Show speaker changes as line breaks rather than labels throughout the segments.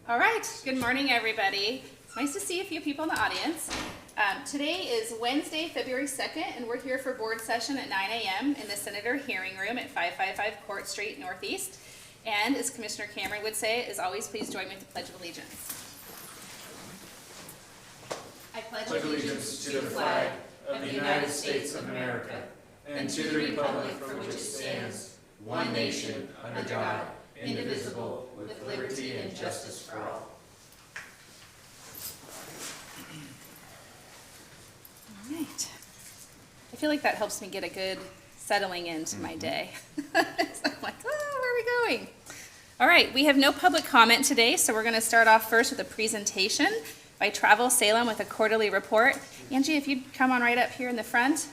All right, good morning, everybody. It's nice to see a few people in the audience. Today is Wednesday, February 2nd, and we're here for board session at 9 a.m. in the Senator Hearing Room at 555 Court Street Northeast. And as Commissioner Cameron would say, as always, please join me with the Pledge of Allegiance. I pledge allegiance to the flag of the United States of America and to the republic for which it stands, one nation, under God, indivisible, with liberty and justice for all. All right. I feel like that helps me get a good settling into my day. So I'm like, oh, where are we going? All right, we have no public comment today, so we're going to start off first with a presentation by Travel Salem with a quarterly report. Angie, if you'd come on right up here in the front.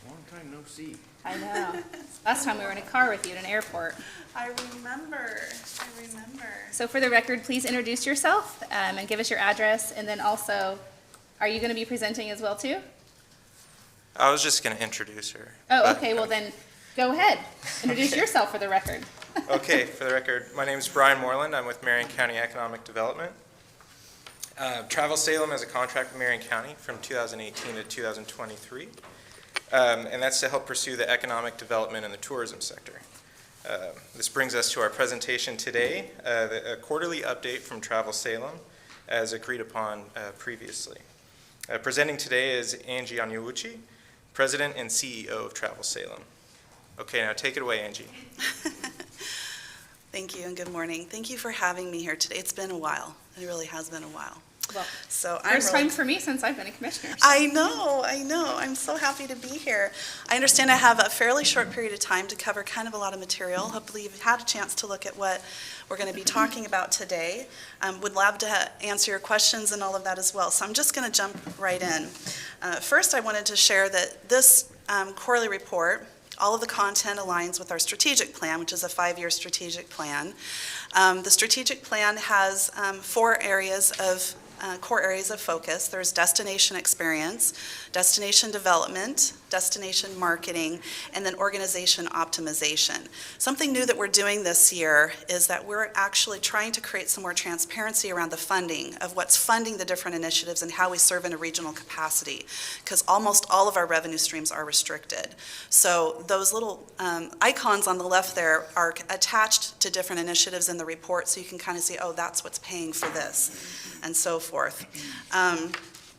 Long time no see.
I know. Last time we were in a car with you at an airport.
I remember.
So for the record, please introduce yourself and give us your address. And then also, are you going to be presenting as well too?
I was just going to introduce her.
Oh, okay. Well then, go ahead. Introduce
Okay.
yourself for the record.
Okay, for the record, my name is Brian Moreland. I'm with Marion County Economic Development. Travel Salem has a contract with Marion County from 2018 to 2023. And that's to help pursue the economic development in the tourism sector. This brings us to our presentation today, a quarterly update from Travel Salem, as agreed upon previously. Presenting today is Angie Anyuuchi, President and CEO of Travel Salem. Okay, now take it away, Angie.
Thank you and good morning. Thank you for having me here today. It's been a while. It really has been a while.
Well,
so
first time for me since I've been a commissioner. So.
I know. I'm so happy to be here. I understand I have a fairly short period of time to cover kind of a lot of material. Hopefully you've had a chance to look at what we're going to be talking about today. Would love to answer your questions and all of that as well. So I'm just going to jump right in. First, I wanted to share that this quarterly report, all of the content aligns with our strategic plan, which is a 5-year strategic plan. The strategic plan has 4 areas of core areas of focus. There's destination experience, destination development, destination marketing, and then organization optimization. Something new that we're doing this year is that we're actually trying to create some more transparency around the funding of what's funding the different initiatives and how we serve in a regional capacity, because almost all of our revenue streams are restricted. So those little icons on the left there are attached to different initiatives in the report, so you can kind of see, oh, that's what's paying for this, and so forth.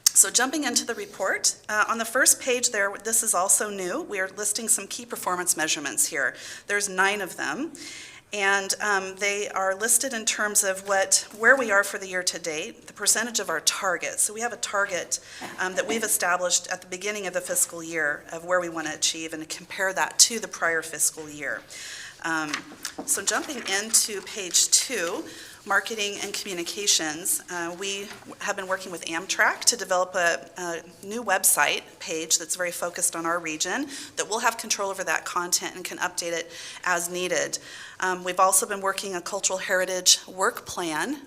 So jumping into the report, on the first page there, this is also new. We are listing some key performance measurements here. There's 9 of them, and they are listed in terms of where we are for the year to date, the percentage of our target. So we have a target that we've established at the beginning of the fiscal year of where we want to achieve and compare that to the prior fiscal year. So jumping into page 2, marketing and communications, we have been working with Amtrak to develop a new website page that's very focused on our region, that we'll have control over that content and can update it as needed. We've also been working a cultural heritage work plan.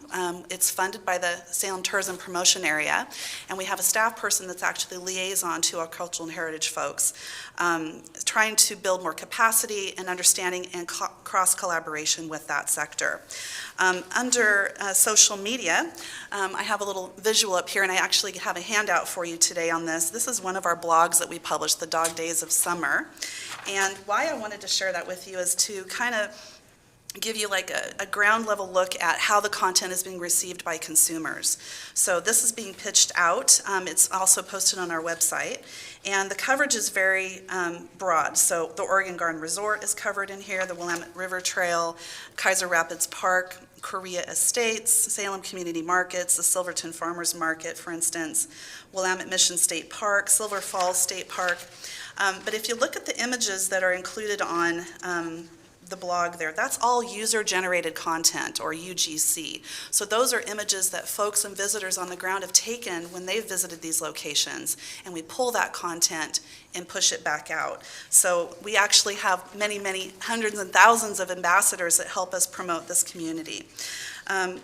It's funded by the Salem Tourism Promotion Area, and we have a staff person that's actually liaison to our cultural and heritage folks, trying to build more capacity and understanding and cross-collaboration with that sector. Under social media, I have a little visual up here, and I actually have a handout for you today on this. This is one of our blogs that we published, the Dog Days of Summer. And why I wanted to share that with you is to kind of give you like a ground level look at how the content is being received by consumers. So this is being pitched out. It's also posted on our website. And the coverage is very broad. So the Oregon Garden Resort is covered in here, the Willamette River Trail, Kaiser Rapids Park, Korea Estates, Salem Community Markets, the Silverton Farmers Market, for instance, Willamette Mission State Park, Silver Falls State Park. But if you look at the images that are included on the blog there, that's all user-generated content, or UGC. So those are images that folks and visitors on the ground have taken when they've visited these locations, and we pull that content and push it back out. So we actually have many, many hundreds and thousands of ambassadors that help us promote this community.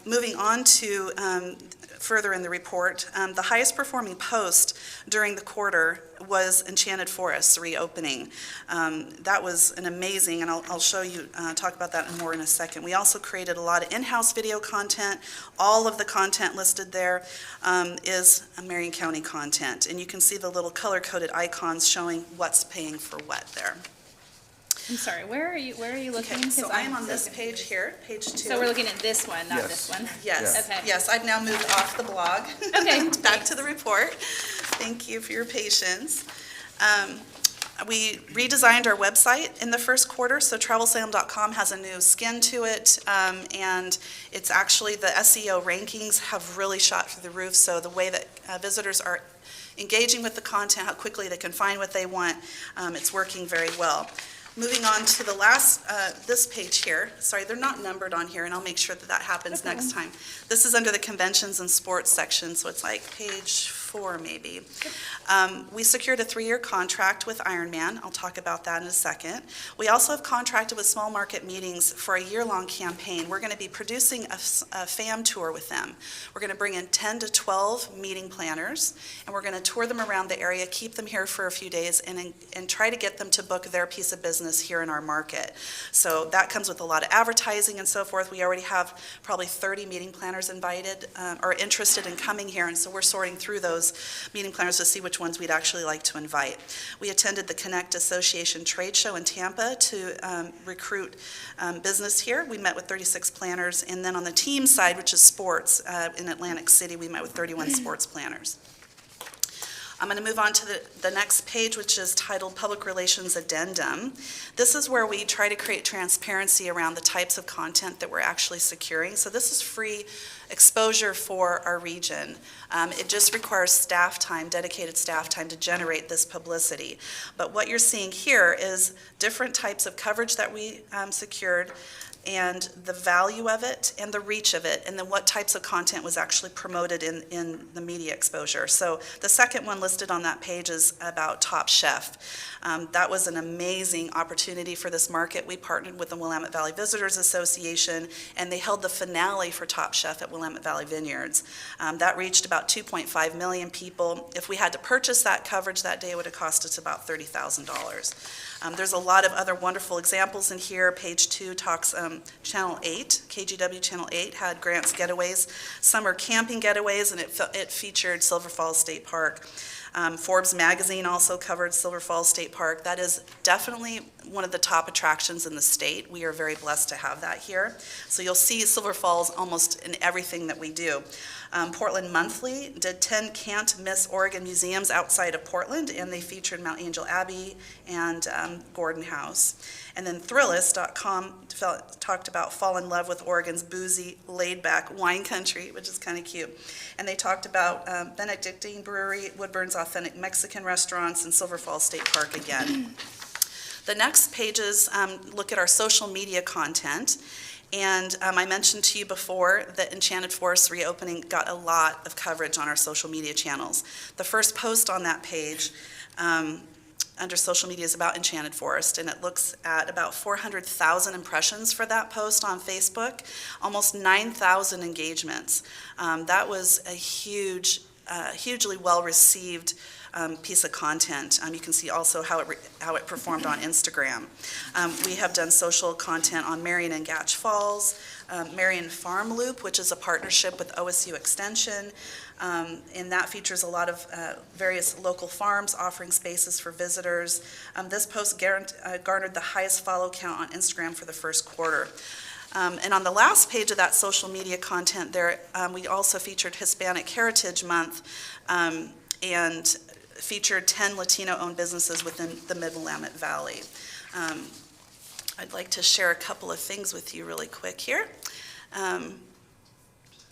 Moving on to further in the report, the highest performing post during the quarter was Enchanted Forest's reopening. That was an amazing, and I'll show you, talk about that more in a second. We also created a lot of in-house video content. All of the content listed there is Marion County content, and you can see the little color-coded icons showing what's paying for what there.
I'm sorry, where are you looking?
Okay,
'Cause
so I am on
so
this
confused.
page here, page 2.
So we're looking at this one, not
Yes.
this one.
Yes,
Okay.
yes, I've now moved off the blog.
Okay.
Back to the report. Thank you for your patience. We redesigned our website in the first quarter, so travelsalem.com has a new skin to it, and it's actually, the SEO rankings have really shot through the roof, so the way that visitors are engaging with the content, how quickly they can find what they want, it's working very well. Moving on to the last, this page here, sorry, they're not numbered on here, and I'll make sure that that happens
Okay.
next time. This is under the conventions and sports section, so it's like page 4 maybe. We secured a 3-year contract with Ironman. I'll talk about that in a second. We also have contracted with Small Market Meetings for a year-long campaign. We're going to be producing a FAM tour with them. We're going to bring in 10 to 12 meeting planners, and we're going to tour them around the area, keep them here for a few days, and try to get them to book their piece of business here in our market. So that comes with a lot of advertising and so forth. We already have probably 30 meeting planners invited or interested in coming here, and so we're sorting through those meeting planners to see which ones we'd actually like to invite. We attended the Connect Association trade show in Tampa to recruit business here. We met with 36 planners, and then on the team side, which is sports, in Atlantic City, we met with 31 sports planners. I'm going to move on to the next page, which is titled Public Relations Addendum. This is where we try to create transparency around the types of content that we're actually securing. So this is free exposure for our region. It just requires staff time, dedicated staff time to generate this publicity. But what you're seeing here is different types of coverage that we secured, and the value of it and the reach of it, and then what types of content was actually promoted in the media exposure. So the second one listed on that page is about Top Chef. That was an amazing opportunity for this market. We partnered with the Willamette Valley Visitors Association, and they held the finale for Top Chef at Willamette Valley Vineyards. That reached about 2.5 million people. If we had to purchase that coverage that day, it would have cost us about $30,000. There's a lot of other wonderful examples in here. Page 2 talks, Channel 8, KGW Channel 8 had Grant's Getaways, summer camping getaways, and it featured Silver Falls State Park. Forbes magazine also covered Silver Falls State Park. That is definitely one of the top attractions in the state. We are very blessed to have that here. So you'll see Silver Falls almost in everything that we do. Portland Monthly did 10 can't miss Oregon museums outside of Portland, and they featured Mount Angel Abbey and Gordon House. And then Thrillist.com talked about fall in love with Oregon's boozy, laid-back wine country, which is kind of cute. And they talked about Benedictine Brewery, Woodburn's authentic Mexican restaurants, and Silver Falls State Park again. The next pages look at our social media content. And I mentioned to you before that Enchanted Forest reopening got a lot of coverage on our social media channels. The first post on that page under social media is about Enchanted Forest, and it looks at about 400,000 impressions for that post on Facebook, almost 9,000 engagements. That was a hugely well-received piece of content. You can see also how it performed on Instagram. We have done social content on Marion and Gatch Falls, Marion Farm Loop, which is a partnership with OSU Extension, and that features a lot of various local farms offering spaces for visitors. This post garnered the highest follow count on Instagram for the first quarter. And on the last page of that social media content there, we also featured Hispanic Heritage Month, and featured 10 Latino-owned businesses within the Mid-Willamette Valley. I'd like to share a couple of things with you really quick here.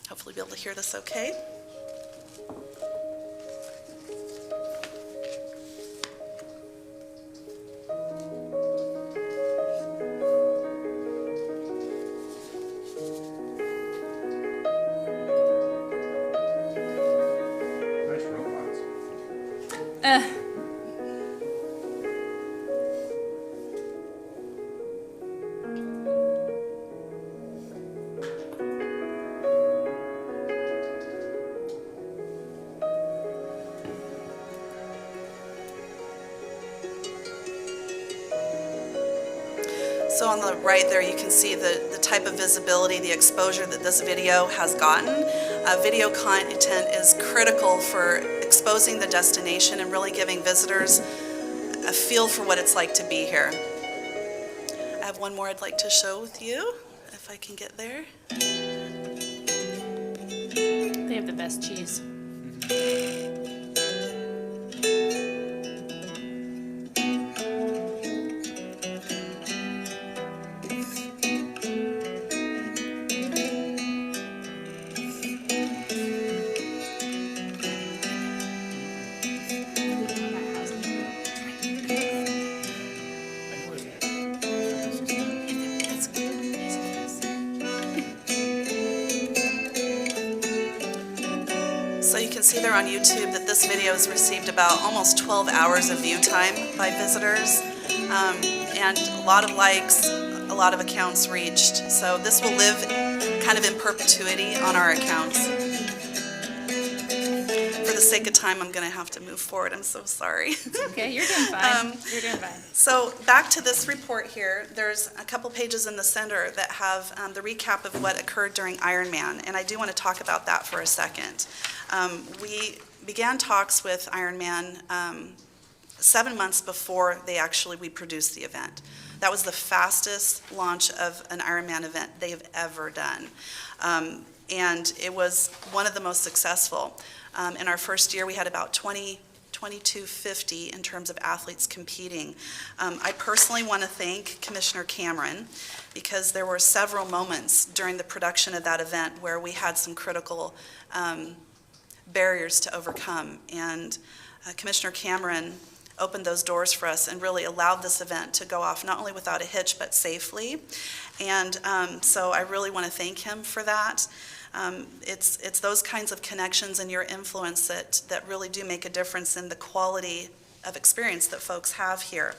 Hopefully be able to hear this okay.
Nice robots.
on the right there, you can see the type of visibility, the exposure that this video has gotten. Video content is critical for exposing the destination and really giving visitors a feel for what it's like to be here. I have one more I'd like to show with you, if I can get there.
They have the best cheese.
So you can see there on YouTube that this video has received about almost 12 hours of view time by visitors, and a lot of likes, a lot of accounts reached. So this will live kind of in perpetuity on our accounts. For the sake of time, I'm going to have to move forward. I'm so sorry.
Okay, you're doing fine. You're doing fine.
So back to this report here, there's a couple pages in the center that have the recap of what occurred during Ironman, and I do want to talk about that for a second. We began talks with Ironman 7 months before we produced the event. That was the fastest launch of an Ironman event they've ever done, and it was one of the most successful. In our first year, we had about 2250 in terms of athletes competing. I personally want to thank Commissioner Cameron, because there were several moments during the production of that event where we had some critical barriers to overcome. And Commissioner Cameron opened those doors for us and really allowed this event to go off not only without a hitch but safely. And so I really want to thank him for that. It's those kinds of connections and your influence that really do make a difference in the quality of experience that folks have here.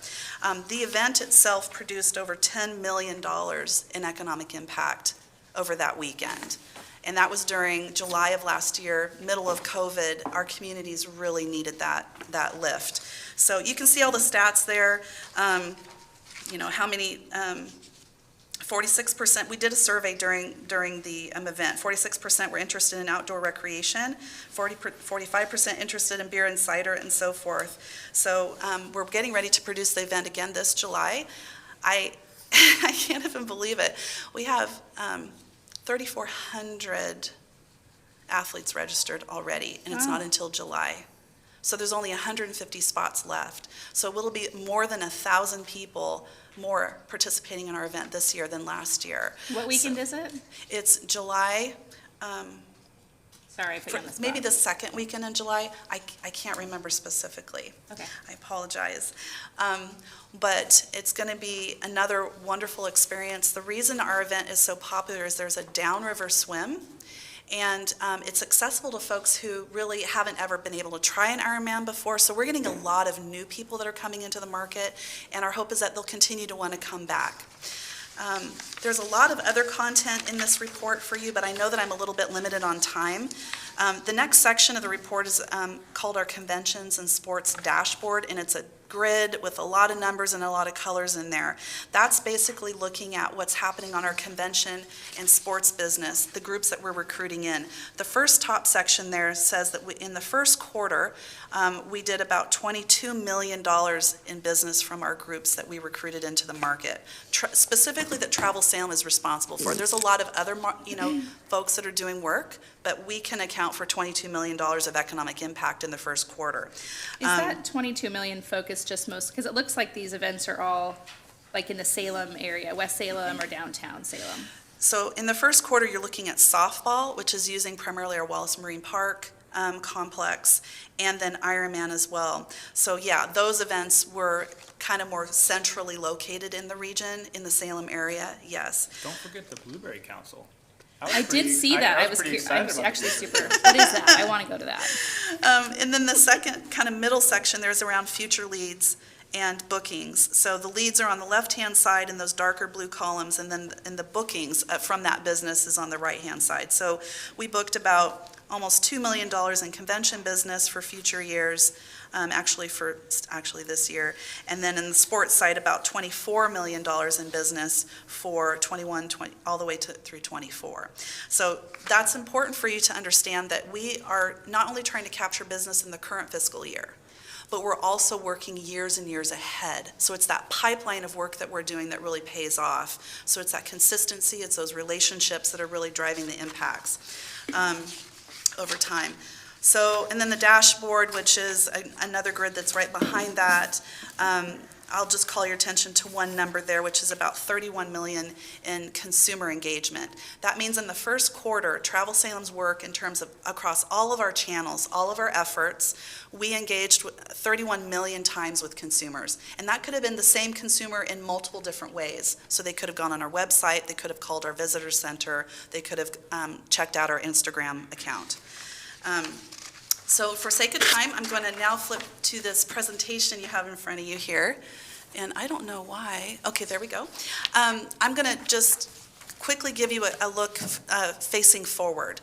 The event itself produced over $10 million in economic impact over that weekend. And that was during July of last year, middle of COVID. Our communities really needed that lift. So you can see all the stats there, how many, 46%, we did a survey during the event. 46% were interested in outdoor recreation, 45% interested in beer and cider, and so forth. So we're getting ready to produce the event again this July. I can't even believe it. We have 3,400 athletes registered already, and it's not until July. So there's only 150 spots left. So it'll be more than 1,000 people more participating in our event this year than last year.
What weekend is it?
It's July,
Sorry, I put you on the spot.
maybe the second weekend in July. I can't remember specifically.
Okay.
I apologize. But it's going to be another wonderful experience. The reason our event is so popular is there's a downriver swim, and it's accessible to folks who really haven't ever been able to try an Ironman before. So we're getting a lot of new people that are coming into the market, and our hope is that they'll continue to want to come back. There's a lot of other content in this report for you, but I know that I'm a little bit limited on time. The next section of the report is called our Conventions and Sports Dashboard, and it's a grid with a lot of numbers and a lot of colors in there. That's basically looking at what's happening on our convention and sports business, the groups that we're recruiting in. The first top section there says that in the first quarter, we did about $22 million in business from our groups that we recruited into the market, specifically that Travel Salem is responsible for. There's a lot of other folks that are doing work, but we can account for $22 million of economic impact in the first quarter.
Is that 22 million focused just most, because it looks like these events are all like in the Salem area, West Salem or downtown Salem?
So in the first quarter, you're looking at softball, which is using primarily our Wallace Marine Park complex, and then Ironman as well. So yeah, those events were kind of more centrally located in the region, in the Salem area, yes.
Don't forget the Blueberry Council.
I did see that. I was
pretty
I'm
excited about
actually
the
super, what is that? I want to go to that.
And then the second kind of middle section, there's around future leads and bookings. So the leads are on the left-hand side in those darker blue columns, and then the bookings from that business is on the right-hand side. So we booked about almost $2 million in convention business for future years, actually this year. And then in the sports side, about $24 million in business for 21, 20, all the way through 24. So that's important for you to understand that we are not only trying to capture business in the current fiscal year, but we're also working years and years ahead. So it's that pipeline of work that we're doing that really pays off. So it's that consistency, it's those relationships that are really driving the impacts over time. So, and then the dashboard, which is another grid that's right behind that, I'll just call your attention to one number there, which is about 31 million in consumer engagement. That means in the first quarter, Travel Salem's work in terms of across all of our channels, all of our efforts, we engaged 31 million times with consumers. And that could have been the same consumer in multiple different ways. So they could have gone on our website, they could have called our visitor center, they could have checked out our Instagram account. So for sake of time, I'm going to now flip to this presentation you have in front of you here. And I don't know why. Okay, there we go. I'm going to just quickly give you a look facing forward.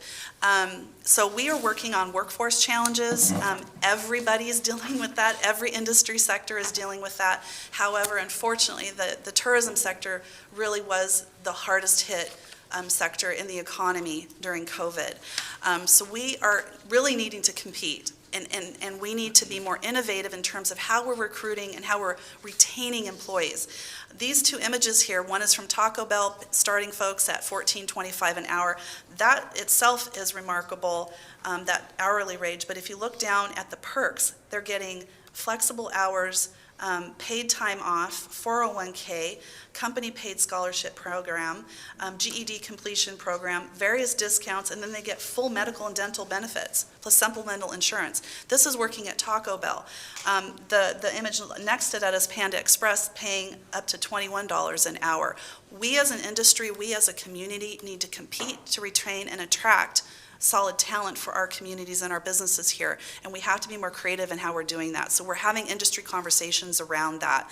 So we are working on workforce challenges. Everybody is dealing with that. Every industry sector is dealing with that. However, unfortunately, the tourism sector really was the hardest hit sector in the economy during COVID. So we are really needing to compete, and we need to be more innovative in terms of how we're recruiting and how we're retaining employees. These two images here, one is from Taco Bell, starting folks at $14.25 an hour. That itself is remarkable, that hourly wage, but if you look down at the perks, they're getting flexible hours, paid time off, 401k, company paid scholarship program, GED completion program, various discounts, and then they get full medical and dental benefits, plus supplemental insurance. This is working at Taco Bell. The image next to that is Panda Express, paying up to $21 an hour. We as an industry, we as a community need to compete to retain and attract solid talent for our communities and our businesses here, and we have to be more creative in how we're doing that. So we're having industry conversations around that.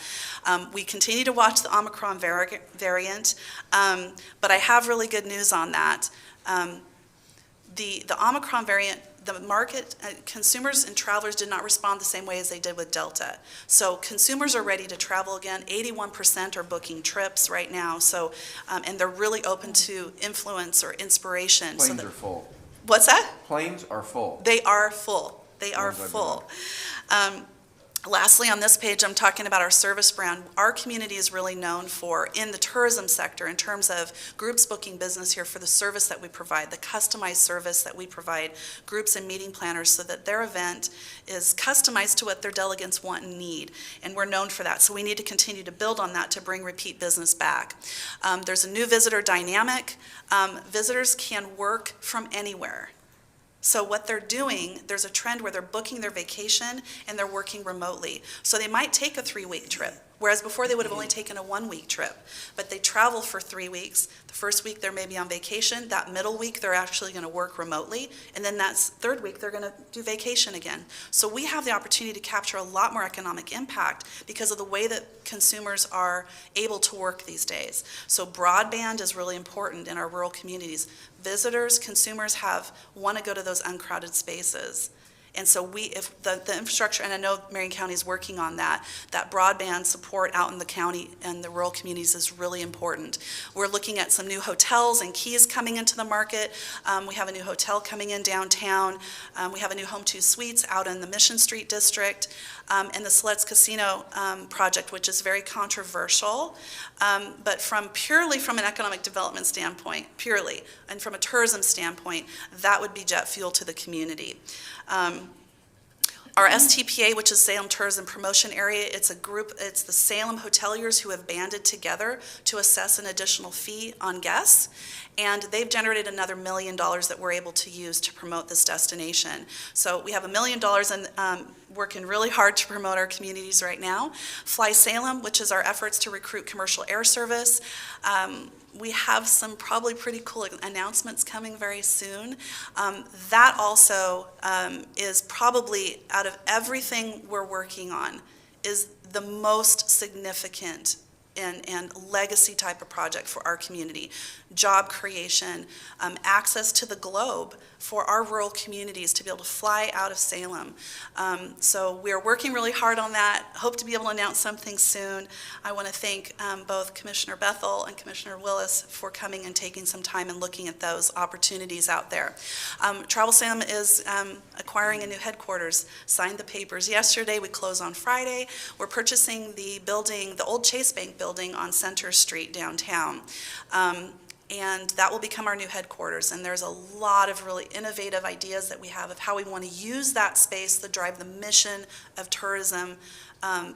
We continue to watch the Omicron variant, but I have really good news on that. The Omicron variant, the market, consumers and travelers did not respond the same way as they did with Delta. So consumers are ready to travel again. 81% are booking trips right now, so and they're really open to influence or inspiration.
Planes are full.
What's that?
Planes are full.
They are full. They are full. Lastly, on this page, I'm talking about our service brand. Our community is really known for, in the tourism sector, in terms of groups booking business here, for the service that we provide, the customized service that we provide groups and meeting planners so that their event is customized to what their delegates want and need. And we're known for that. So we need to continue to build on that to bring repeat business back. There's a new visitor dynamic. Visitors can work from anywhere. So what they're doing, there's a trend where they're booking their vacation and they're working remotely. So they might take a 3-week trip, whereas before they would have only taken a 1-week trip. But they travel for 3 weeks. The first week they're maybe on vacation. That middle week they're actually going to work remotely. And then that third week they're going to do vacation again. So we have the opportunity to capture a lot more economic impact because of the way that consumers are able to work these days. So broadband is really important in our rural communities. Visitors, consumers want to go to those uncrowded spaces. And so if the infrastructure, and I know Marion County is working on that broadband support out in the county and the rural communities is really important. We're looking at some new hotels and keys coming into the market. We have a new hotel coming in downtown. We have a new Home 2 Suites out in the Mission Street district. And the Sled's Casino project, which is very controversial, but purely from an economic development standpoint, and from a tourism standpoint, that would be jet fuel to the community. Our STPA, which is Salem Tourism Promotion Area, it's the Salem hoteliers who have banded together to assess an additional fee on guests, and they've generated another $1 million that we're able to use to promote this destination. So we have $1 million and working really hard to promote our communities right now. Fly Salem, which is our efforts to recruit commercial air service. We have some probably pretty cool announcements coming very soon. That also is probably, out of everything we're working on, is the most significant and legacy type of project for our community. Job creation, access to the globe for our rural communities to be able to fly out of Salem. So we are working really hard on that. Hope to be able to announce something soon. I want to thank both Commissioner Bethel and Commissioner Willis for coming and taking some time and looking at those opportunities out there. Travel Salem is acquiring a new headquarters, signed the papers yesterday. We close on Friday. We're purchasing the building, the old Chase Bank building on Center Street downtown. And that will become our new headquarters. And there's a lot of really innovative ideas that we have of how we want to use that space to drive the mission of tourism,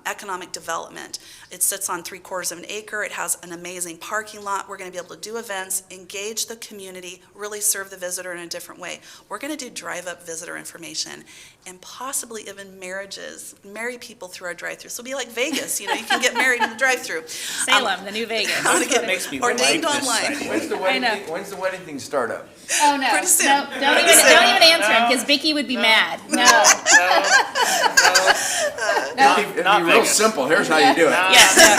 economic development. It sits on 3/4 of an acre. It has an amazing parking lot. We're going to be able to do events, engage the community, really serve the visitor in a different way. We're going to do drive-up visitor information and possibly even marriages, marry people through our drive-through. So it'll be like Vegas, you can get married in the drive-through.
Salem, the new Vegas.
I'm gonna get
Makes me
ordained
like this
online.
idea.
When's the wedding thing start up?
Oh, no.
Pretty soon.
No, don't even answer him, because Vicki would be mad. No.
It'd be
Not
real
Vegas.
simple. Here's how you do it.
Nah,
Yeah, no.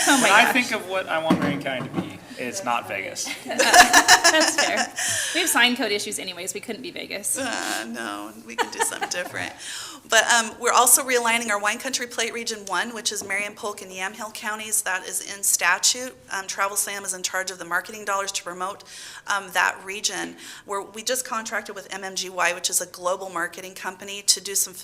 Oh, my
When I
gosh.
think of what I want Marion County to be, it's not Vegas.
That's fair. We have sign code issues anyways. We couldn't be Vegas.
No, we can do something different. But we're also realigning our Wine Country Plate Region 1, which is Marion, Polk, and Yamhill counties. That is in statute. Travel Sam is in charge of the marketing dollars to promote that region. We just contracted with MMGY, which is a global marketing company, to do some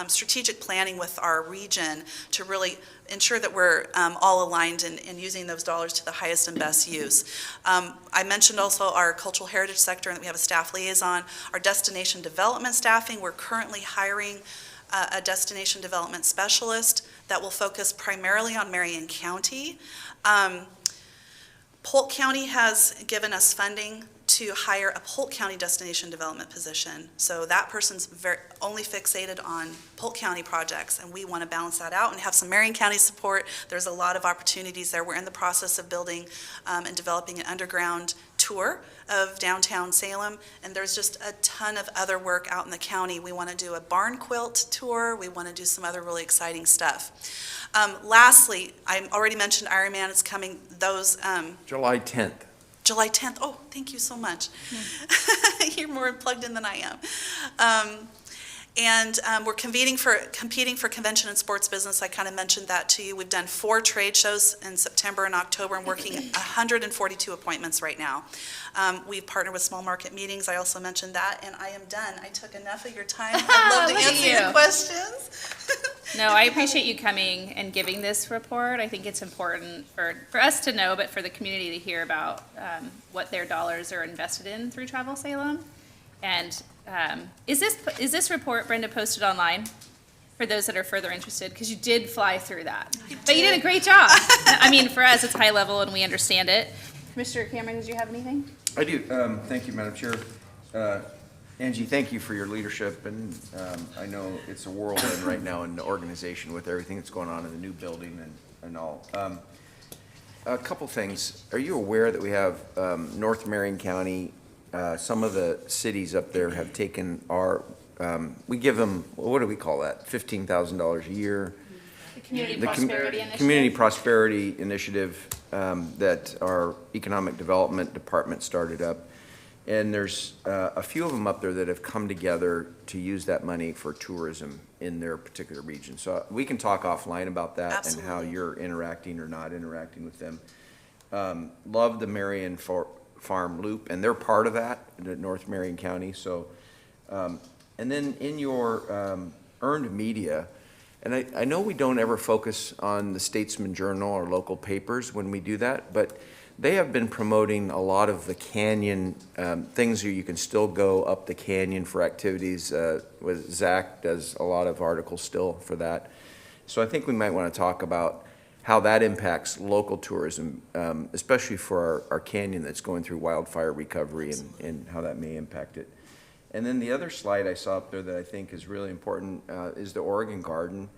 strategic planning with our region to really ensure that we're all aligned in using those dollars to the highest and best use. I mentioned also our cultural heritage sector, and that we have a staff liaison. Our destination development staffing, we're currently hiring a destination development specialist that will focus primarily on Marion County. Polk County has given us funding to hire a Polk County destination development position. So that person's only fixated on Polk County projects, and we want to balance that out and have some Marion County support. There's a lot of opportunities there. We're in the process of building and developing an underground tour of downtown Salem, and there's just a ton of other work out in the county. We want to do a barn quilt tour. We want to do some other really exciting stuff. Lastly, I already mentioned Ironman is coming. Those
July 10th.
July 10th. Oh, thank you so much. You're more plugged in than I am. And we're competing for convention and sports business. I kind of mentioned that to you. We've done 4 trade shows in September and October and working 142 appointments right now. We've partnered with small market meetings. I also mentioned that, and I am done. I took enough of your time. I'd love to
Look at
answer
you.
your questions.
No, I appreciate you coming and giving this report. I think it's important for us to know, but for the community to hear about what their dollars are invested in through Travel Salem. And is this report, Brenda, posted online for those that are further interested? Because you did fly through that. But you did a great job. I mean, for us, it's high level and we understand it. Commissioner Cameron, did you have anything?
I do. Thank you, Madam Chair. Angie, thank you for your leadership, and I know it's a whirlwind right now in the organization with everything that's going on in the new building and all. A couple things. Are you aware that we have North Marion County, some of the cities up there have taken our, we give them, what do we call that, $15,000 a year?
The Community
The
Prosperity Initiative?
Community Prosperity Initiative that our Economic Development Department started up. And there's a few of them up there that have come together to use that money for tourism in their particular region. So we can talk offline about that and how
Absolutely.
you're interacting or not interacting with them. Love the Marion Farm Loop, and they're part of that, the North Marion County. So, and then in your earned media, and I know we don't ever focus on the Statesman Journal or local papers when we do that, but they have been promoting a lot of the canyon things where you can still go up the canyon for activities. With Zach does a lot of articles still for that. So I think we might want to talk about how that impacts local tourism, especially for our canyon that's going through wildfire recovery and how that may impact it. And then the other slide I saw up there that I think is really important is the Oregon Garden.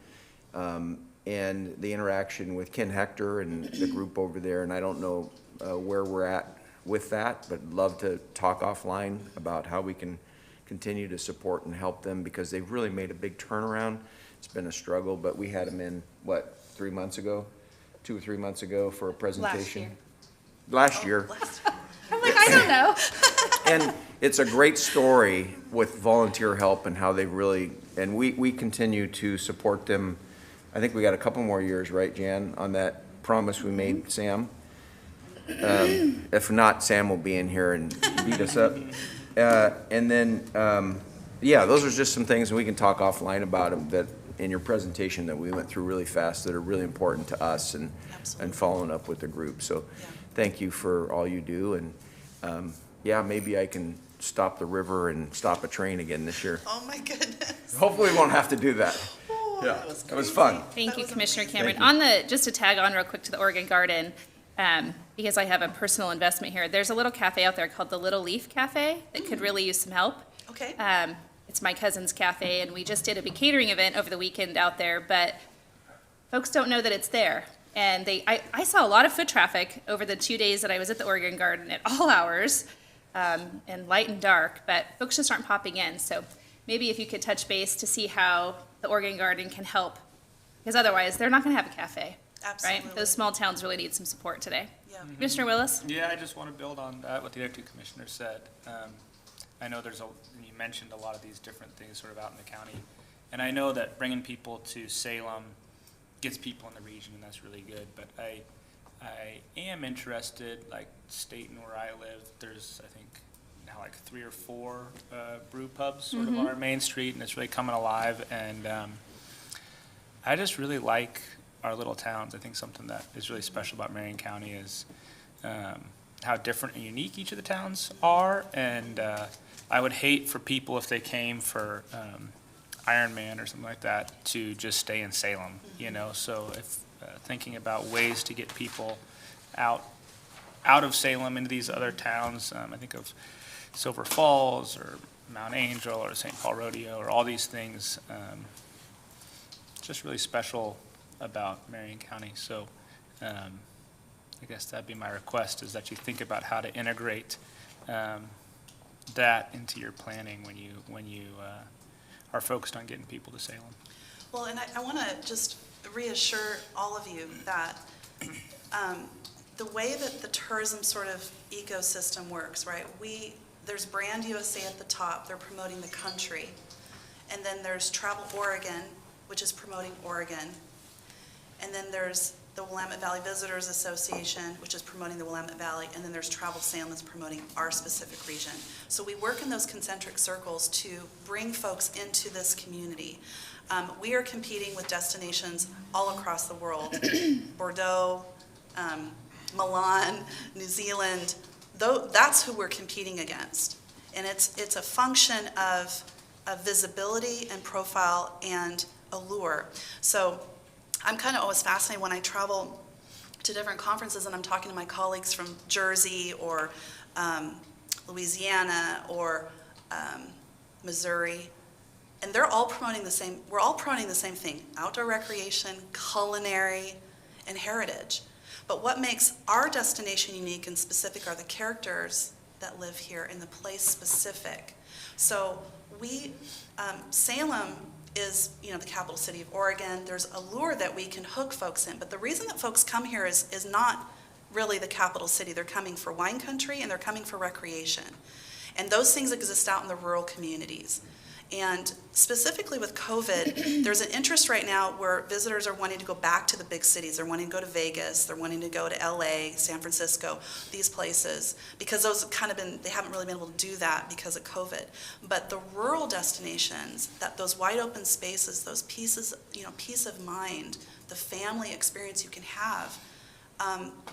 And the interaction with Ken Hector and the group over there, and I don't know where we're at with that, but love to talk offline about how we can continue to support and help them, because they've really made a big turnaround. It's been a struggle, but we had them in, 3 months ago? 2 or 3 months ago for a presentation.
year.
Last year.
I'm like, I don't know.
And it's a great story with volunteer help and how they really, and we continue to support them. I think we got a couple more years, right, Jan, on that promise we made Sam? If not, Sam will be in here and beat us up. And then, yeah, those are just some things, and we can talk offline about them, that in your presentation that we went through really fast that are really important to us and
Absolutely.
following up with the group. So
Yeah.
thank you for all you do. And yeah, maybe I can stop the river and stop a train again this year.
Oh, my goodness.
Hopefully we won't have to do that.
Oh,
Yeah,
that was
that was
crazy.
fun.
Thank
That
you,
was
Commissioner
amazing.
Cameron.
Thank you.
On the, just to tag on real quick to the Oregon Garden, because I have a personal investment here, there's a little cafe out there called the Little Leaf Cafe that could really use some help.
Okay.
It's my cousin's cafe, and we just did a big catering event over the weekend out there, but folks don't know that it's there. And I saw a lot of foot traffic over the 2 days that I was at the Oregon Garden at all hours, and light and dark, but folks just aren't popping in. So maybe if you could touch base to see how the Oregon Garden can help, because otherwise they're not going to have a cafe,
Absolutely.
right? Those small towns really need some support today.
Yeah.
Commissioner Willis?
Yeah, I just want to build on that, what the other two commissioners said. I know you mentioned a lot of these different things sort of out in the county. And I know that bringing people to Salem gets people in the region, and that's really good. But I am interested, like Staten where I live, there's, I think, now like 3 or 4 brew pubs sort of on our main street, and it's really coming alive. And I just really like our little towns. I think something that is really special about Marion County is how different and unique each of the towns are. And I would hate for people, if they came for Ironman or something like that, to just stay in Salem, you know? So if thinking about ways to get people out of Salem into these other towns, I think of Silver Falls or Mount Angel or St. Paul Rodeo or all these things. Just really special about Marion County. So I guess that'd be my request, is that you think about how to integrate that into your planning when you are focused on getting people to Salem.
Well, and I want to just reassure all of you that the way that the tourism sort of ecosystem works, right? There's Brand USA at the top, they're promoting the country. And then there's Travel Oregon, which is promoting Oregon. And then there's the Willamette Valley Visitors Association, which is promoting the Willamette Valley, and then there's Travel Salem that's promoting our specific region. So we work in those concentric circles to bring folks into this community. We are competing with destinations all across the world. Bordeaux, Milan, New Zealand, that's who we're competing against. And it's a function of visibility and profile and allure. So I'm kind of always fascinated when I travel to different conferences and I'm talking to my colleagues from Jersey or Louisiana or Missouri, and they're all promoting the same, we're all promoting the same thing: outdoor recreation, culinary, and heritage. But what makes our destination unique and specific are the characters that live here and the place specific. So Salem is, the capital city of Oregon. There's a lure that we can hook folks in, but the reason that folks come here is not really the capital city. They're coming for wine country and they're coming for recreation. And those things exist out in the rural communities. And specifically with COVID, there's an interest right now where visitors are wanting to go back to the big cities. They're wanting to go to Vegas, they're wanting to go to LA, San Francisco, these places, because those have they haven't really been able to do that because of COVID. But the rural destinations, those wide open spaces, those pieces, peace of mind, the family experience you can have,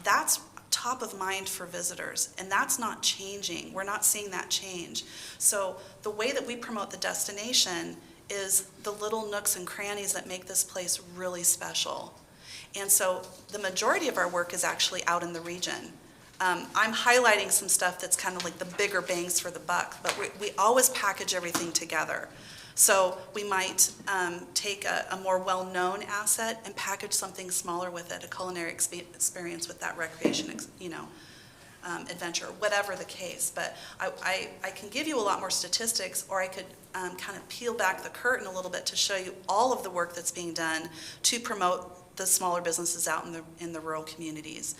that's top of mind for visitors, and that's not changing. We're not seeing that change. So the way that we promote the destination is the little nooks and crannies that make this place really special. And so the majority of our work is actually out in the region. I'm highlighting some stuff that's kind of like the bigger bangs for the buck, but we always package everything together. So we might take a more well-known asset and package something smaller with it, a culinary experience with that recreation, adventure, whatever the case. But I can give you a lot more statistics, or I could kind of peel back the curtain a little bit to show you all of the work that's being done to promote the smaller businesses out in the rural communities,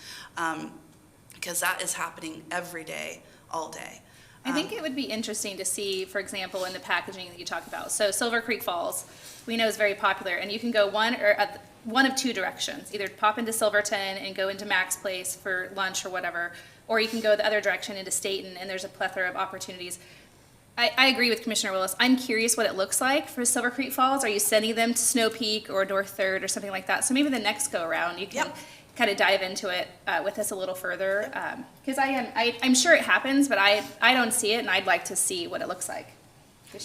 because that is happening every day, all day.
I think it would be interesting to see, for example, in the packaging that you talk about. So Silver Creek Falls, we know is very popular, and you can go one of two directions. Either pop into Silverton and go into Mac's Place for lunch or whatever, or you can go the other direction into Staten, and there's a plethora of opportunities. I agree with Commissioner Willis. I'm curious what it looks like for Silver Creek Falls. Are you sending them to Snow Peak or North Third or something like that? So maybe the next go around you can kind of dive into it with us a little further, because I'm sure it happens, but I don't see it, and I'd like to see what it looks like.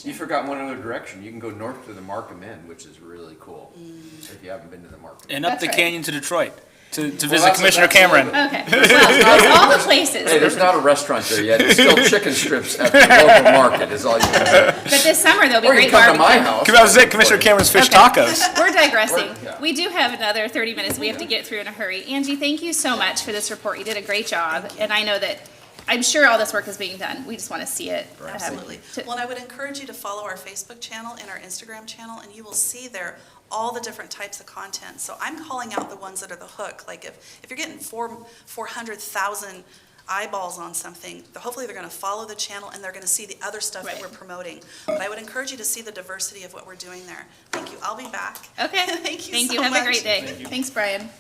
You forgot one other direction. You can go north to the Markham Inn, which is really cool, if you haven't been to the Markham Inn.
And up
That's
the
right.
canyon to Detroit to visit
that's-
Commissioner
that's
Cameron.
Okay, well, there's all the places.
Hey, there's not a restaurant there yet. There's still chicken strips at the local market is all you can do.
But this summer, there'll be
Or you
great
can come to
barbecue.
my house.
I was saying Commissioner Cameron's fish
Okay.
tacos.
We're digressing.
Yeah.
We do have another 30 minutes we have to get through in a hurry. Angie, thank you so much for this report. You did a great job, and I know that, I'm sure all this work is being done. We just want to see it.
Absolutely. Well, and I would encourage you to follow our Facebook channel and our Instagram channel, and you will see there all the different types of content. So I'm calling out the ones that are the hook. Like if you're getting 400,000 eyeballs on something, hopefully they're going to follow the channel and they're going to see the other stuff that
Right.
we're promoting. But I would encourage you to see the diversity of what we're doing there. Thank you. I'll be back.
Okay.
Thank you
Thank
so
you. Have
much.
a great day. Thanks, Brian.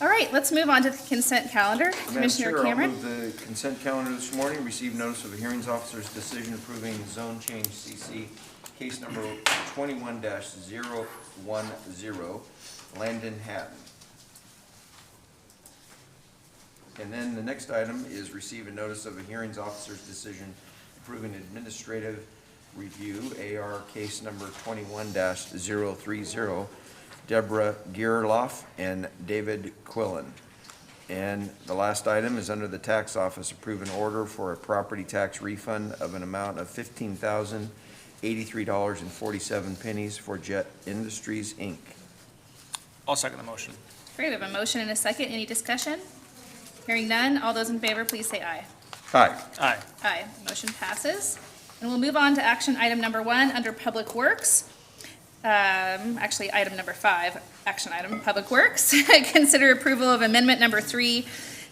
All right, let's move on to the consent calendar.
Madam
Commissioner
Chair, I'll
Cameron?
move the consent calendar this morning. Received notice of a hearings officer's decision approving zone change CC, case number 21-010, Landon Hatton. And then the next item is receive a notice of a hearings officer's decision approving administrative review, AR case number 21-030, Deborah Gierloff and David Quillen. And the last item is under the tax office, approve an order for a property tax refund of an amount of $15,083.47 for Jet Industries, Inc.
I'll second the motion.
Great, we have a motion and a second. Any discussion? Hearing none, all those in favor, please say aye.
Aye.
Aye.
Aye, motion passes. And we'll move on to action item number 1 under Public Works. Actually, item number 5, action item, Public Works. Consider approval of amendment number 3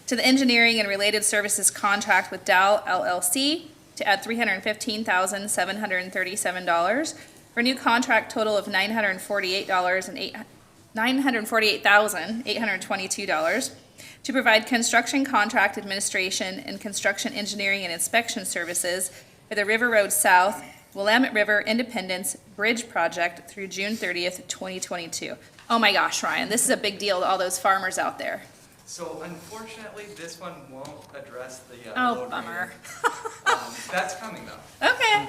to the engineering and related services contract with Dow LLC to add $315,737 for a new contract total of $948,822 to provide construction contract administration and construction engineering and inspection services for the River Road South, Willamette River Independence Bridge Project through June 30th, 2022. Oh my gosh, Ryan, this is a big deal to all those farmers out there.
So unfortunately, this one won't address the
Oh,
load
bummer.
rating. That's coming though.
Okay,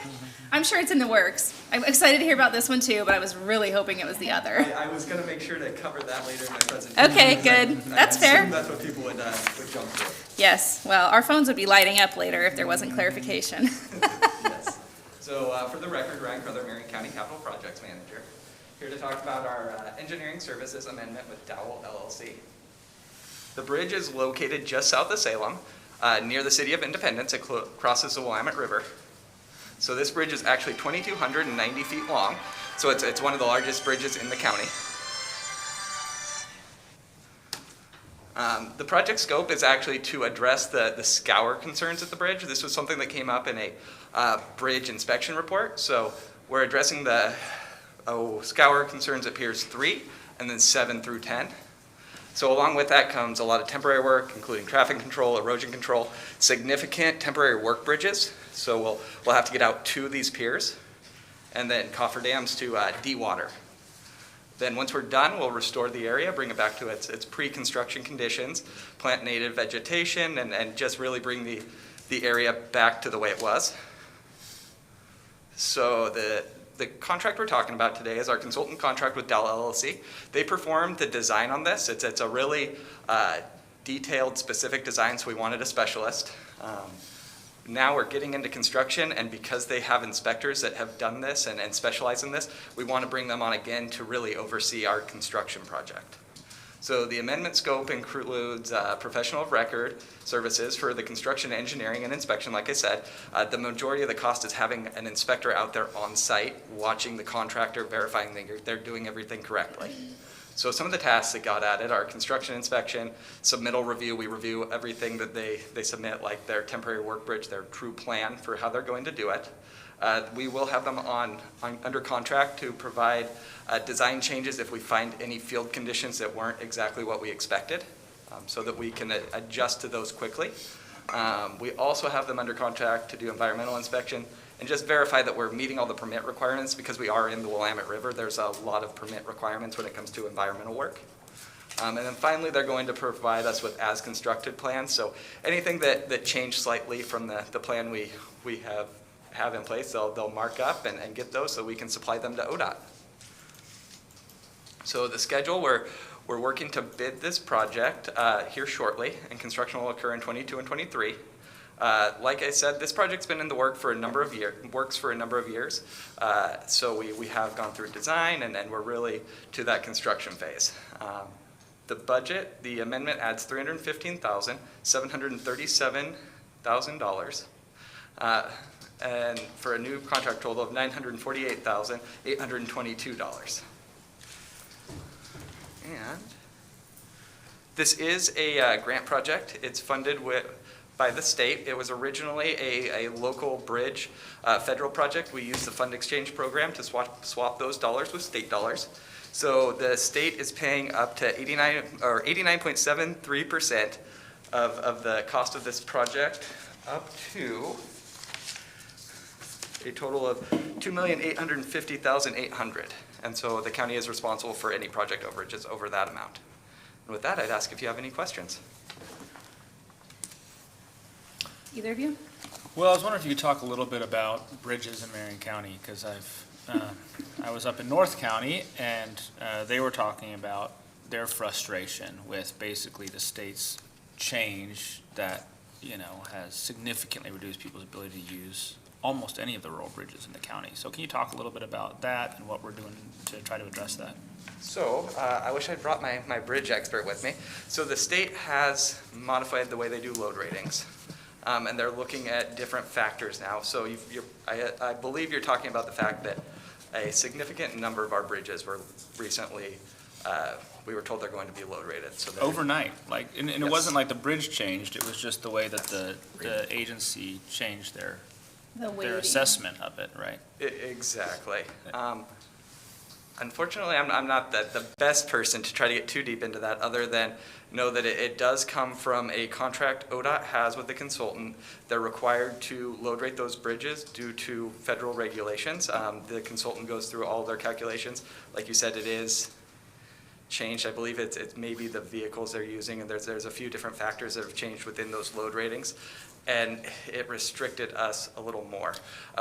I'm sure it's in the works. I'm excited to hear about this one too, but I was really hoping it was the other.
I was gonna make sure to cover that later in my presentation.
Okay,
because
good.
I
That's
assumed
fair.
That's what people would jump to.
Yes, well, our phones would be lighting up later if there wasn't clarification.
Yes. So for the record, Ryan Crother, Marion County Capital Projects Manager, here to talk about our engineering services amendment with Dowell LLC. The bridge is located just south of Salem, near the city of Independence. It crosses the Willamette River. So this bridge is actually 2,290 feet long, so it's one of the largest bridges in the county. The project scope is actually to address the scour concerns at the bridge. This was something that came up in a bridge inspection report. So we're addressing the scour concerns at Piers 3 and then 7 through 10. So along with that comes a lot of temporary work, including traffic control, erosion control, significant temporary work bridges. So we'll have to get out to these piers, and then coffer dams to de-water. Then once we're done, we'll restore the area, bring it back to its pre-construction conditions, plant native vegetation, and just really bring the area back to the way it was. So the contract we're talking about today is our consultant contract with Dell LLC. They performed the design on this. It's a really detailed, specific design, so we wanted a specialist. Now we're getting into construction, and because they have inspectors that have done this and specialize in this, we want to bring them on again to really oversee our construction project. So the amendment scope includes professional of record services for the construction, engineering, and inspection, like I said. The majority of the cost is having an inspector out there on site, watching the contractor, verifying that they're doing everything correctly. So some of the tasks that got added are construction inspection, submittal review. We review everything that they submit, like their temporary work bridge, their true plan for how they're going to do it. We will have them under contract to provide design changes if we find any field conditions that weren't exactly what we expected, so that we can adjust to those quickly. We also have them under contract to do environmental inspection and just verify that we're meeting all the permit requirements, because we are in the Willamette River. There's a lot of permit requirements when it comes to environmental work. And then finally, they're going to provide us with as constructed plans. So anything that changed slightly from the plan we have in place, they'll mark up and get those so we can supply them to ODOT. So the schedule, we're working to bid this project here shortly, and construction will occur in 22 and 23. Like I said, this project's been in the works for a number of years. So we have gone through design, and then we're really to that construction phase. The budget, the amendment adds $315,737,000, and for a new contract total of $948,822. And this is a grant project. It's funded by the state. It was originally a local bridge federal project. We used the fund exchange program to swap those dollars with state dollars. So the state is paying up to 89.73% of the cost of this project, up to a total of $2,850,800. And so the county is responsible for any project overages over that amount. And with that, I'd ask if you have any questions.
Either of you?
Well, I was wondering if you could talk a little bit about bridges in Marion County, because I was up in North County, and they were talking about their frustration with basically the state's change that, has significantly reduced people's ability to use almost any of the rural bridges in the county. So can you talk a little bit about that and what we're doing to try to address that?
So I wish I'd brought my bridge expert with me. So the state has modified the way they do load ratings. And they're looking at different factors now. So I believe you're talking about the fact that a significant number of our bridges were recently, we were told they're going to be load rated. So
Overnight, and
Yes.
it wasn't like the bridge changed, it was just the way that the agency changed their assessment of it, right?
Exactly. Unfortunately, I'm not the best person to try to get too deep into that, other than know that it does come from a contract ODOT has with the consultant. They're required to load rate those bridges due to federal regulations. The consultant goes through all their calculations. Like you said, it is changed. I believe it's maybe the vehicles they're using, and there's a few different factors that have changed within those load ratings, and it restricted us a little more.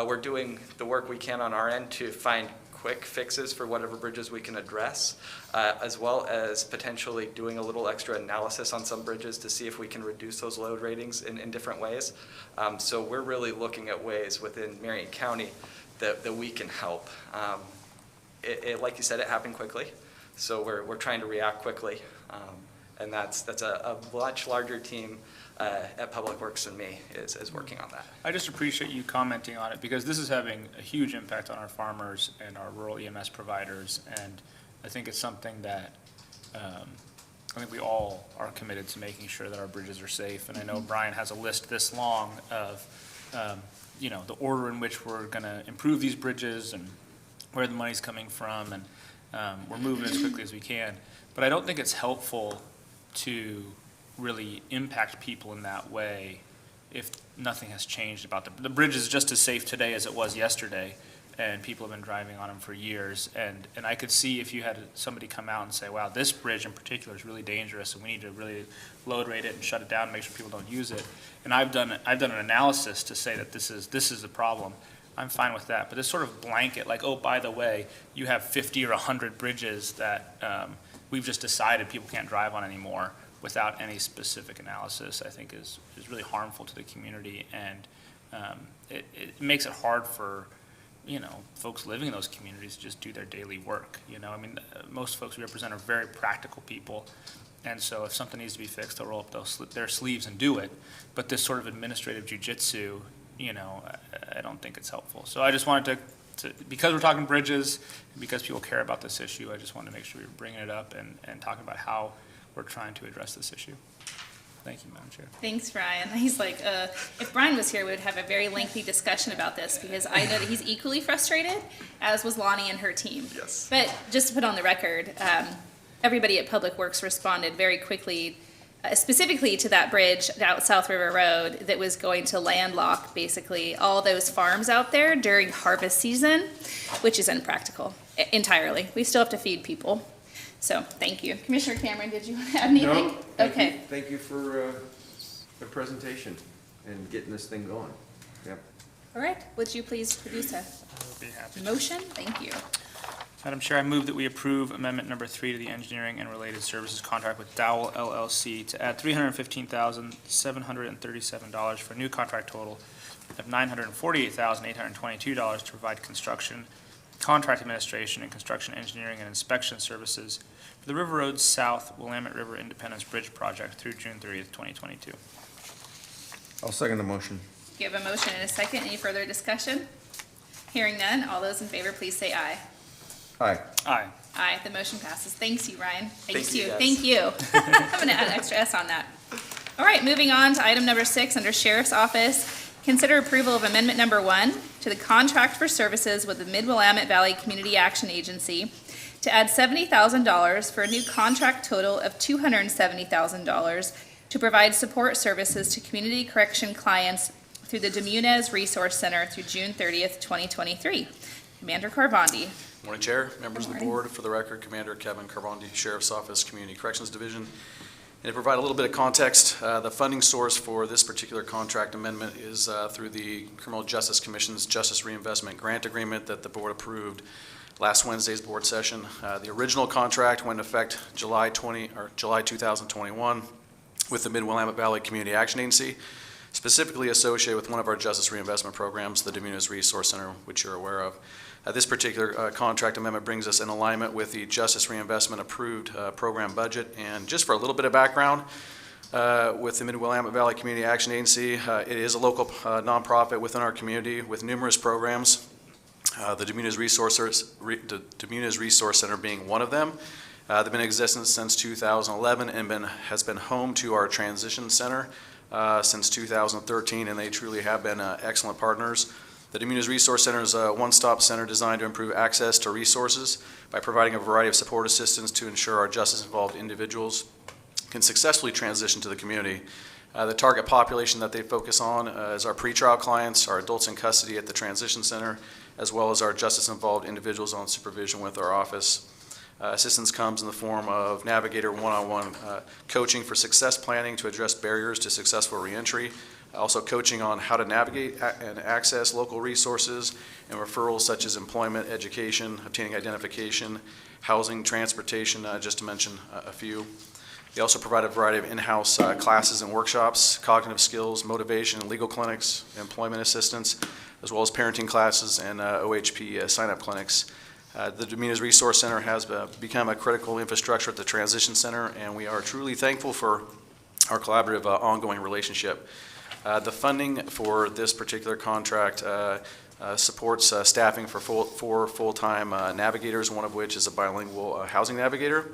We're doing the work we can on our end to find quick fixes for whatever bridges we can address, as well as potentially doing a little extra analysis on some bridges to see if we can reduce those load ratings in different ways. So we're really looking at ways within Marion County that we can help. Like you said, it happened quickly, so we're trying to react quickly, and that's a much larger team at Public Works than me is working on that.
I just appreciate you commenting on it, because this is having a huge impact on our farmers and our rural EMS providers, and I think it's something that I think we all are committed to making sure that our bridges are safe. And I know Brian has a list this long of the order in which we're going to improve these bridges and where the money's coming from, and we're moving as quickly as we can. But I don't think it's helpful to really impact people in that way if nothing has changed about the bridge is just as safe today as it was yesterday, and people have been driving on them for years. And I could see if you had somebody come out and say, wow, this bridge in particular is really dangerous, and we need to really load rate it and shut it down and make sure people don't use it. And I've done an analysis to say that this is a problem. I'm fine with that. But this sort of blanket, like, oh, by the way, you have 50 or 100 bridges that we've just decided people can't drive on anymore, without any specific analysis, I think is really harmful to the community, and it makes it hard for folks living in those communities to just do their daily work. Most folks we represent are very practical people, and so if something needs to be fixed, they'll roll up their sleeves and do it. But this sort of administrative jujitsu, I don't think it's helpful. So I just wanted to because we're talking bridges, and because people care about this issue, I just wanted to make sure we were bringing it up and talking about how we're trying to address this issue. Thank you, Madam Chair.
Thanks, Brian. He's like, if Brian was here, we would have a very lengthy discussion about this, because I know that he's equally frustrated, as was Lonnie and her team.
Yes.
But just to put on the record, everybody at Public Works responded very quickly, specifically to that bridge out South River Road that was going to landlock basically all those farms out there during harvest season, which is impractical entirely. We still have to feed people. So, thank you. Commissioner Cameron, did you want to add anything?
No, thank you.
Okay.
Thank you for the presentation and getting this thing going. Yep.
All right. Would you please produce a
I'll be happy.
motion? Thank you.
Madam Chair, I move that we approve amendment number 3 to the engineering and related services contract with Dowell LLC to add $315,737 for a new contract total of $948,822 to provide construction, contract administration, and construction engineering and inspection services for the River Road South Willamette River Independence Bridge project through June 30th, 2022.
I'll second the motion.
You have a motion and a second. Any further discussion? Hearing none, all those in favor, please say aye.
Aye.
Aye.
Aye, the motion passes. Thanks you, Ryan.
Thank you, guys.
Thank you. I'm gonna add an extra S on that. All right, moving on to item number 6 under Sheriff's Office. Consider approval of amendment number 1 to the contract for services with the Mid-Willamette Valley Community Action Agency to add $70,000 for a new contract total of $270,000 to provide support services to community correction clients through the Demunez Resource Center through June 30th, 2023. Commander Carbondi.
Morning, Chair, members of the
Good morning.
board. For the record, Commander Kevin Carbondi, Sheriff's Office, Community Corrections Division. And to provide a little bit of context, the funding source for this particular contract amendment is through the Criminal Justice Commission's Justice Reinvestment Grant Agreement that the board approved last Wednesday's board session. The original contract went into effect July 2021 with the Mid-Willamette Valley Community Action Agency, specifically associated with one of our justice reinvestment programs, the Demunez Resource Center, which you're aware of. This particular contract amendment brings us in alignment with the Justice Reinvestment approved program budget. And just for a little bit of background, with the Mid-Willamette Valley Community Action Agency, it is a local nonprofit within our community with numerous programs, the Demunez Resource Center being one of them. They've been in existence since 2011 and has been home to our transition center since 2013, and they truly have been excellent partners. The Demunez Resource Center is a one-stop center designed to improve access to resources by providing a variety of support assistance to ensure our justice-involved individuals can successfully transition to the community. The target population that they focus on is our pretrial clients, our adults in custody at the transition center, as well as our justice-involved individuals on supervision with our office. Assistance comes in the form of navigator one-on-one coaching for success planning to address barriers to successful reentry, also coaching on how to navigate and access local resources and referrals such as employment, education, obtaining identification, housing, transportation, just to mention a few. They also provide a variety of in-house classes and workshops, cognitive skills, motivation, legal clinics, employment assistance, as well as parenting classes and OHP sign-up clinics. The Demunez Resource Center has become a critical infrastructure at the Transition Center, and we are truly thankful for our collaborative ongoing relationship. The funding for this particular contract supports staffing for four full-time navigators, one of which is a bilingual housing navigator.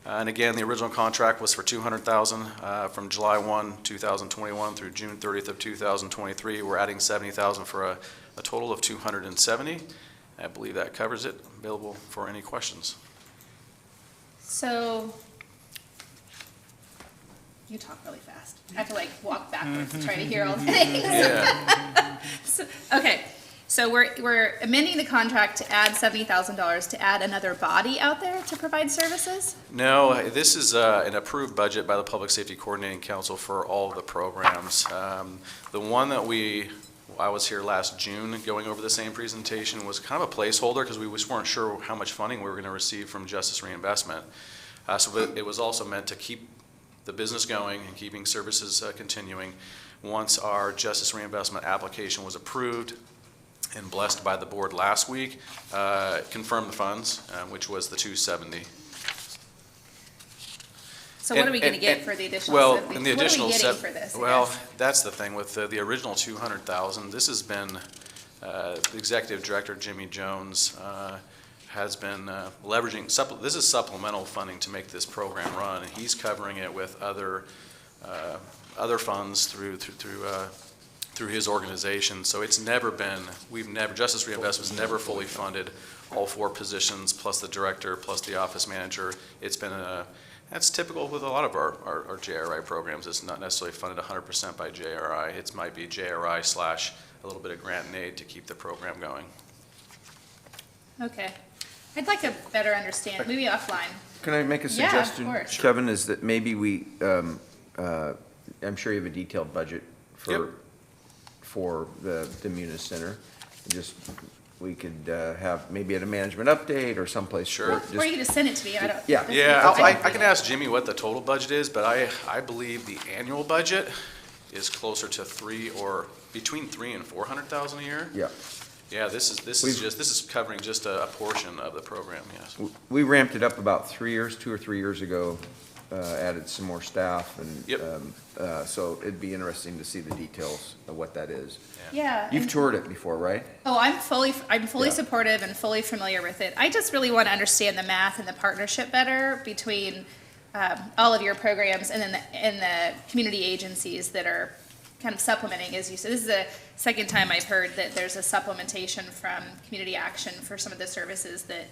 And again, the original contract was for $200,000 from July 1, 2021 through June 30th of 2023. We're adding $70,000 for a total of $270,000. I believe that covers it. Available for any questions.
So, you talk really fast. I have to like walk backwards to try to hear all the things.
Yeah.
So we're amending the contract to add $70,000 to add another body out there to provide services?
No, this is an approved budget by the Public Safety Coordinating Council for all of the programs. The one that I was here last June going over the same presentation was kind of a placeholder because we just weren't sure how much funding we were going to receive from Justice Reinvestment. So it was also meant to keep the business going and keeping services continuing. Once our Justice Reinvestment application was approved and blessed by the board last week, confirmed the funds, which was the $270,000.
So what are we going to get for the additional
Well,
70?
and the
What are we
additional
getting for this? I
Well,
guess?
that's the thing with the original $200,000. This has been The Executive Director, Jimmy Jones, has been leveraging, this is supplemental funding to make this program run, and he's covering it with other funds through his organization. So it's never been, Justice Reinvestment's never fully funded all 4 positions, plus the director, plus the office manager. It's been that's typical with a lot of our JRI programs. It's not necessarily funded 100% by JRI. It might be JRI / a little bit of grant and aid to keep the program going.
Okay. I'd like to better understand, maybe offline.
Can I make a
Yeah, of
suggestion,
course.
Kevin, is that maybe we, I'm sure you have a detailed budget for the Munis Center. Just, we could have maybe at a management update or someplace.
Sure.
Or you can just send it to me, I don't.
Yeah.
Yeah, I can ask Jimmy what the total budget is, but I believe the annual budget is closer to between $300,000 and $400,000 a year.
Yeah.
Yeah, this is covering just a portion of the program, yes.
We ramped it up about 2 or 3 years ago, added some more staff, and
Yep.
so it'd be interesting to see the details of what that is.
Yeah.
You've
and-
toured it before, right?
Oh, I'm fully
Yeah.
supportive and fully familiar with it. I just really want to understand the math and the partnership better between all of your programs and then the community agencies that are kind of supplementing, as you said. This is the second time I've heard that there's a supplementation from Community Action for some of the services that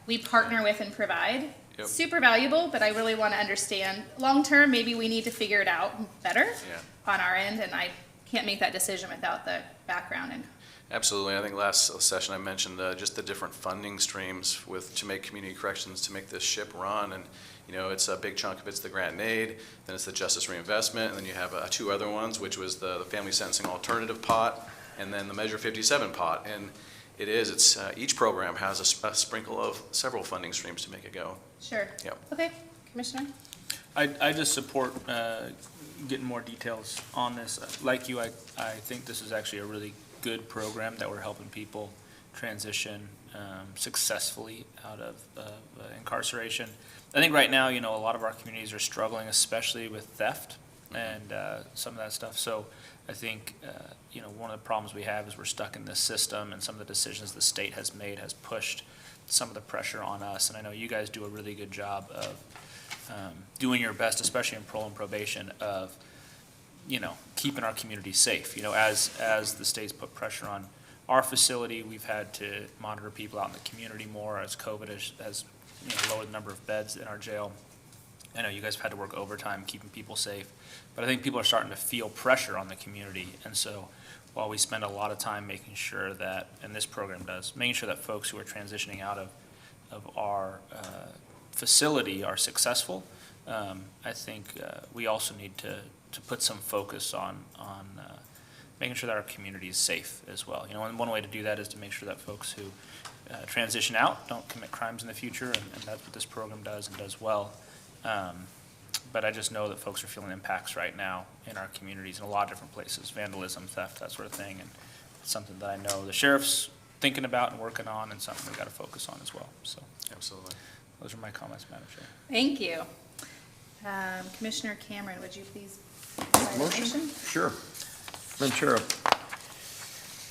we partner with and provide.
Yep.
Super valuable, but I really want to understand long-term, maybe we need to figure it out better
Yeah.
on our end, and I can't make that decision without the background. And
Absolutely. I think last session I mentioned just the different funding streams to make community corrections, to make this ship run. And, it's a big chunk of it's the grant and aid, then it's the justice reinvestment, and then you have 2 other ones, which was the family sentencing alternative pot, and then the Measure 57 pot. And it's each program has a sprinkle of several funding streams to make it go.
Sure.
Yep.
Okay, Commissioner?
I just support getting more details on this. Like you, I think this is actually a really good program that we're helping people transition successfully out of incarceration. I think right now, a lot of our communities are struggling, especially with theft and some of that stuff. So I think, one of the problems we have is we're stuck in this system, and some of the decisions the state has made has pushed some of the pressure on us. And I know you guys do a really good job of doing your best, especially in parole and probation, of, keeping our community safe. As the state's put pressure on our facility, we've had to monitor people out in the community more as COVID has lowered the number of beds in our jail. I know you guys have had to work overtime keeping people safe, but I think people are starting to feel pressure on the community. And so while we spend a lot of time making sure that, and this program does, making sure that folks who are transitioning out of our facility are successful, I think we also need to put some focus on making sure that our community is safe as well. And one way to do that is to make sure that folks who transition out don't commit crimes in the future, and that's what this program does and does well. But I just know that folks are feeling impacts right now in our communities in a lot of different places, vandalism, theft, that sort of thing. And it's something that I know the sheriff's thinking about and working on, and something we've got to focus on as well. So
Absolutely.
those are my comments, Madam Chair.
Thank you. Commissioner Cameron, would you please provide a motion?
Sure. Madam Chair,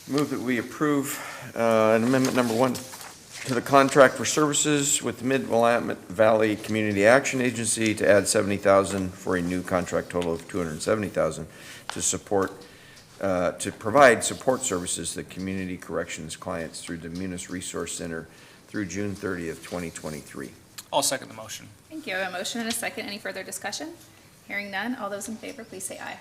move that we approve an amendment number 1 to the contract for services with the Mid-Willamette Valley Community Action Agency to add $70,000 for a new contract total of $270,000 to provide support services to community corrections clients through the Munis Resource Center through June 30th, 2023.
I'll second the motion.
Thank you. I have a motion and a second. Any further discussion? Hearing none. All those in favor, please say aye.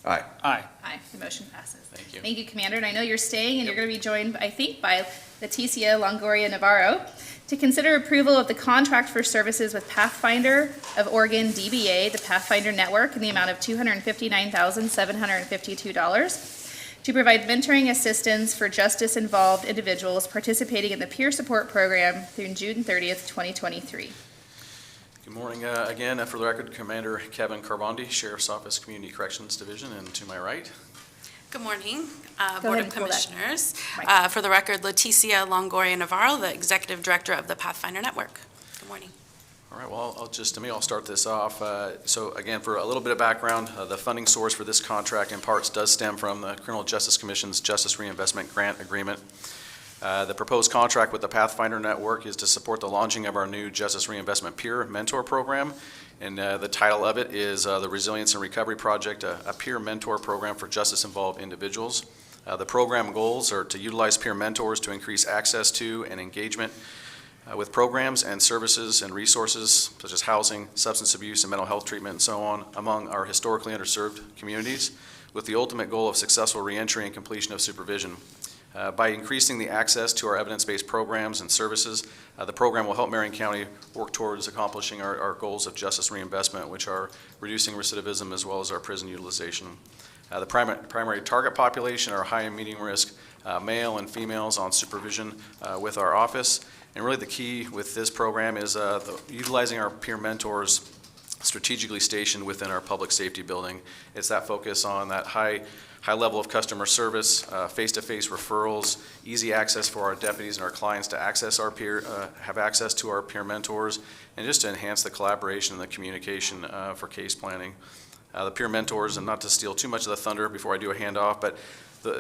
Aye.
Aye.
Aye. The motion passes.
Thank you.
Thank you, Commander. And I know you're staying, and you're going to be joined, I think, by Leticia Longoria Navarro to consider approval of the contract for services with Pathfinder of Oregon DBA, the Pathfinder Network, in the amount of $259,752 to provide mentoring assistance for justice-involved individuals participating in the peer support program through June 30th, 2023.
Good morning again. For the record, Commander Kevin Carbondi, Sheriff's Office Community Corrections Division, and to my right.
Good morning,
Go
Board
ahead
of
and pull that.
Commissioners.
Right.
For the record, Leticia Longoria Navarro, the Executive Director of the Pathfinder Network. Good morning.
All right, well, I'll start this off. So again, for a little bit of background, the funding source for this contract in parts does stem from the Criminal Justice Commission's Justice Reinvestment Grant Agreement. The proposed contract with the Pathfinder Network is to support the launching of our new Justice Reinvestment Peer Mentor Program. And the title of it is the Resilience and Recovery Project, a peer mentor program for justice-involved individuals. The program goals are to utilize peer mentors to increase access to and engagement with programs and services and resources such as housing, substance abuse, and mental health treatment, and so on, among our historically underserved communities, with the ultimate goal of successful reentry and completion of supervision. By increasing the access to our evidence-based programs and services, the program will help Marion County work towards accomplishing our goals of justice reinvestment, which are reducing recidivism as well as our prison utilization. The primary target population are high and medium risk male and females on supervision with our office. And really the key with this program is utilizing our peer mentors strategically stationed within our public safety building. It's that focus on that high level of customer service, face-to-face referrals, easy access for our deputies and our clients to access our have access to our peer mentors, and just to enhance the collaboration and the communication for case planning. The peer mentors, and not to steal too much of the thunder before I do a handoff, but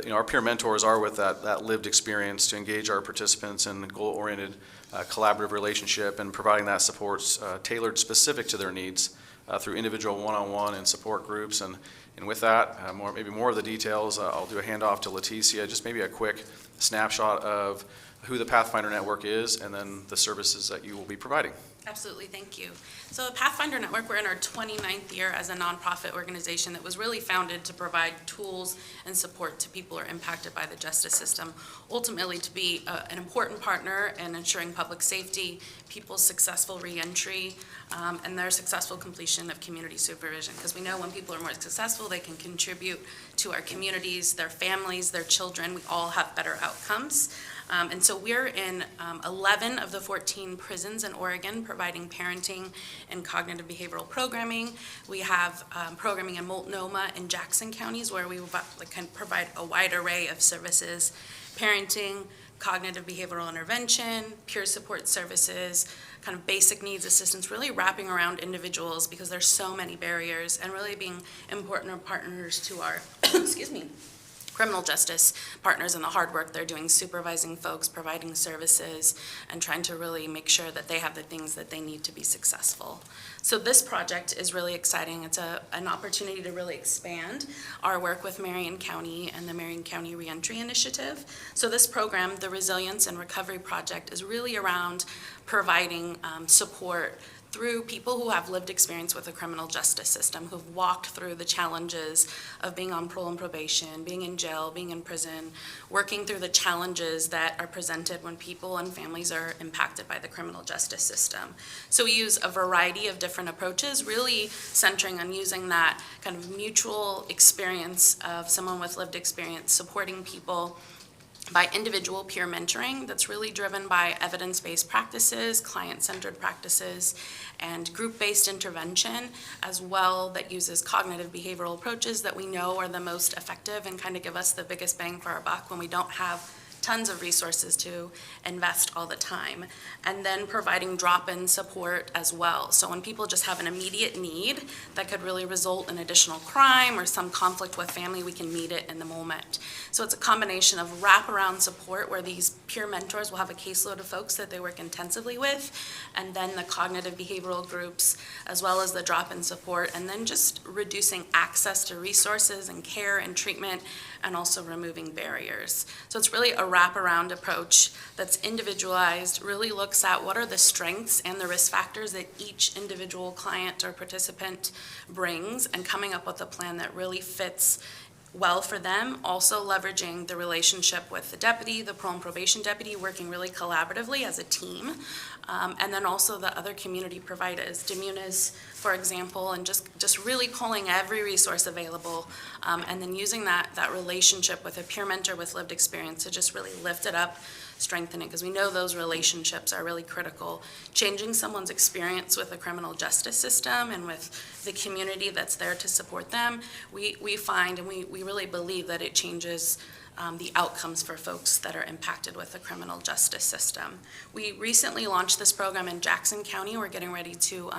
our peer mentors are with that lived experience to engage our participants in goal-oriented collaborative relationship and providing that support tailored specific to their needs through individual one-on-one and support groups. And with that, maybe more of the details, I'll do a handoff to Leticia, just maybe a quick snapshot of who the Pathfinder Network is and then the services that you will be providing.
Absolutely, thank you. So the Pathfinder Network, we're in our 29th year as a nonprofit organization that was really founded to provide tools and support to people who are impacted by the justice system, ultimately to be an important partner in ensuring public safety, people's successful reentry, and their successful completion of community supervision. Because we know when people are more successful, they can contribute to our communities, their families, their children. We all have better outcomes. And so we're in 11 of the 14 prisons in Oregon providing parenting and cognitive behavioral programming. We have programming in Multnomah and Jackson counties where we can provide a wide array of services, parenting, cognitive behavioral intervention, peer support services, kind of basic needs assistance, really wrapping around individuals because there's so many barriers, and really being important partners to our, excuse me, criminal justice partners in the hard work they're doing, supervising folks, providing services, and trying to really make sure that they have the things that they need to be successful. So this project is really exciting. It's an opportunity to really expand our work with Marion County and the Marion County Reentry Initiative. So this program, the Resilience and Recovery Project, is really around providing support through people who have lived experience with the criminal justice system, who've walked through the challenges of being on parole and probation, being in jail, being in prison, working through the challenges that are presented when people and families are impacted by the criminal justice system. So we use a variety of different approaches, really centering on using that kind of mutual experience of someone with lived experience supporting people by individual peer mentoring that's really driven by evidence-based practices, client-centered practices, and group-based intervention as well, that uses cognitive behavioral approaches that we know are the most effective and kind of give us the biggest bang for our buck when we don't have tons of resources to invest all the time. And then providing drop-in support as well. So when people just have an immediate need that could really result in additional crime or some conflict with family, we can meet it in the moment. So it's a combination of wraparound support where these peer mentors will have a caseload of folks that they work intensively with, and then the cognitive behavioral groups, as well as the drop-in support, and then just reducing access to resources and care and treatment, and also removing barriers. So it's really a wraparound approach that's individualized, really looks at what are the strengths and the risk factors that each individual client or participant brings, and coming up with a plan that really fits well for them, also leveraging the relationship with the deputy, the parole and probation deputy, working really collaboratively as a team, and then also the other community providers, Demunis, for example, and just really pulling every resource available, and then using that relationship with a peer mentor with lived experience to just really lift it up strengthening, because we know those relationships are really critical. Changing someone's experience with the criminal justice system and with the community that's there to support them, we find and we really believe that it changes the outcomes for folks that are impacted with the criminal justice system. We recently launched this program in Jackson County. We're getting ready to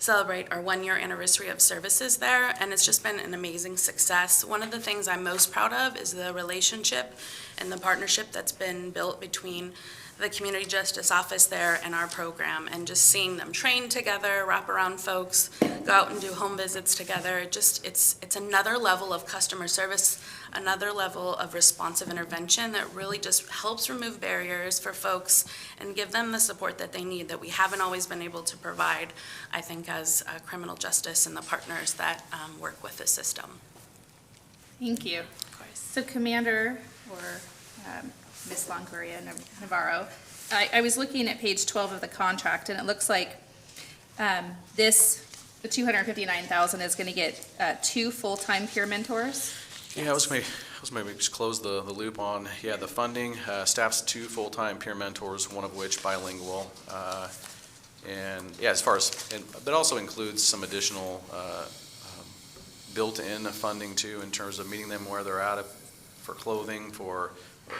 celebrate our 1-year anniversary of services there, and it's just been an amazing success. One of the things I'm most proud of is the relationship and the partnership that's been built between the Community Justice Office there and our program, and just seeing them train together, wrap around folks, go out and do home visits together. It's another level of customer service, another level of responsive intervention that really just helps remove barriers for folks and give them the support that they need that we haven't always been able to provide, I think, as criminal justice and the partners that work with the system.
Thank you.
Of course.
So Commander, or Ms. Longoria Navarro, I was looking at page 12 of the contract, and it looks like the 259,000 is going to get 2 full-time peer mentors.
Yeah, I was maybe just close the loop on, the funding. Staff's 2 full-time peer mentors, one of which bilingual. And as far as, that also includes some additional built-in funding too, in terms of meeting them where they're at for clothing, for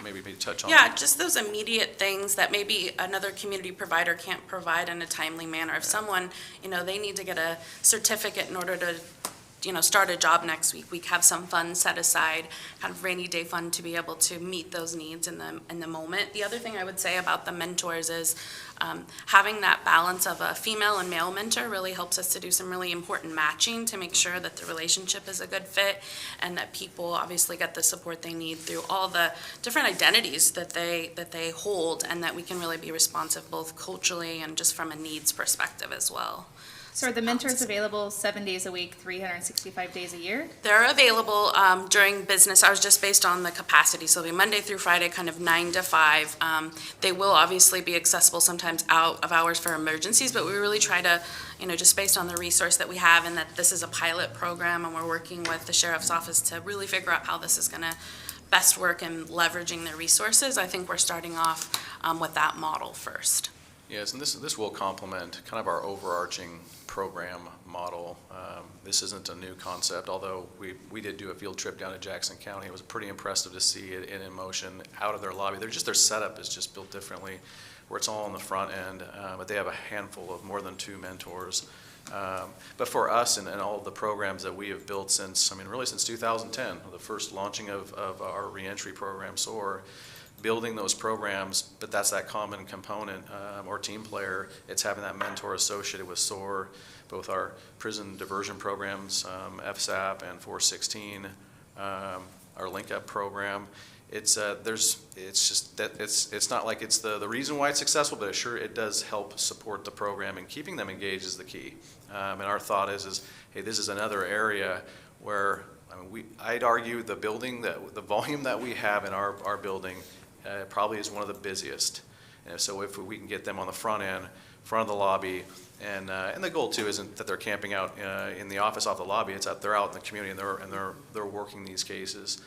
maybe touch on.
Yeah, just those immediate things that maybe another community provider can't provide in a timely manner. If someone, they need to get a certificate in order to, start a job next week, we have some funds set aside, kind of rainy day fund, to be able to meet those needs in the moment. The other thing I would say about the mentors is having that balance of a female and male mentor really helps us to do some really important matching to make sure that the relationship is a good fit and that people obviously get the support they need through all the different identities that they hold, and that we can really be responsive both culturally and just from a needs perspective as well.
So are the mentors available 7 days a week, 365 days a year?
They're available during business hours, just based on the capacity. So it'll be Monday through Friday, kind of 9 to 5. They will obviously be accessible sometimes out of hours for emergencies, but we really try to, just based on the resource that we have, and that this is a pilot program, and we're working with the Sheriff's Office to really figure out how this is going to best work in leveraging their resources. I think we're starting off with that model first.
Yes, and this will complement kind of our overarching program model. This isn't a new concept, although we did do a field trip down to Jackson County. It was pretty impressive to see it in motion out of their lobby. Their setup is just built differently, where it's all on the front end, but they have a handful of more than 2 mentors. But for us and all of the programs that we have built since 2010, the first launching of our reentry program, SOAR, building those programs, but that's that common component or team player. It's having that mentor associated with SOAR, both our prison diversion programs, FSAP and 416, our Link Up program. It's not like it's the reason why it's successful, but it does help support the program, and keeping them engaged is the key. And our thought is hey, this is another area where I'd argue the volume that we have in our building probably is one of the busiest. And so if we can get them on the front of the lobby, and the goal too isn't that they're camping out in the office off the lobby. It's that they're out in the community and they're working these cases.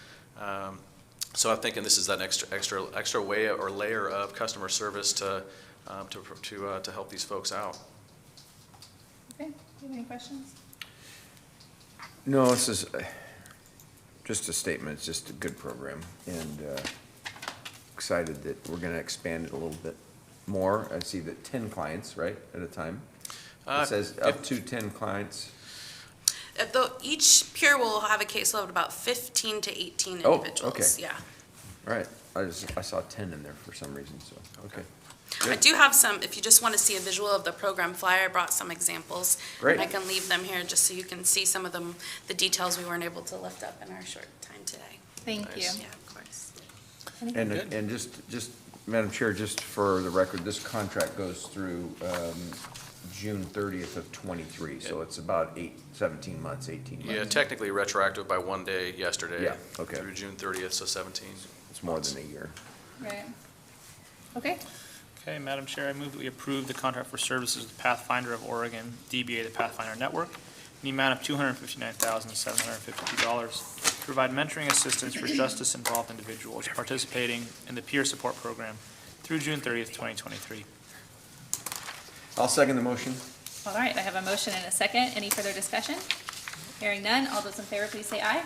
So I'm thinking this is that extra way or layer of customer service to help these folks out.
Okay, do you have any questions?
No, this is just a statement. It's just a good program, and excited that we're going to expand it a little bit more. I see that 10 clients, right, at a time. It says up to 10 clients.
Each peer will have a caseload of about 15 to 18 individuals.
Oh, okay.
Yeah.
Right. I saw 10 in there for some reason, so, okay.
I do have some, if you just want to see a visual of the program flyer, I brought some examples.
Great.
I can leave them here just so you can see some of the details we weren't able to lift up in our short time today.
Thank you.
Nice.
Yeah, of course.
And just, Madam Chair, just for the record, this contract goes through June 30th of '23, so it's about 17 months, 18 months.
Yeah, technically retroactive by 1 day yesterday.
Yeah, okay.
Through June 30th, so 17.
It's more than a year.
Right. Okay,
Okay, Madam Chair, I move that we approve the contract for services with Pathfinder of Oregon, DBA the Pathfinder Network, in the amount of $259,752 to provide mentoring assistance for justice-involved individuals participating in the peer support program through June 30th, 2023.
I'll second the motion.
All right, I have a motion and a second. Any further discussion? Hearing none, all those in favor, please say aye.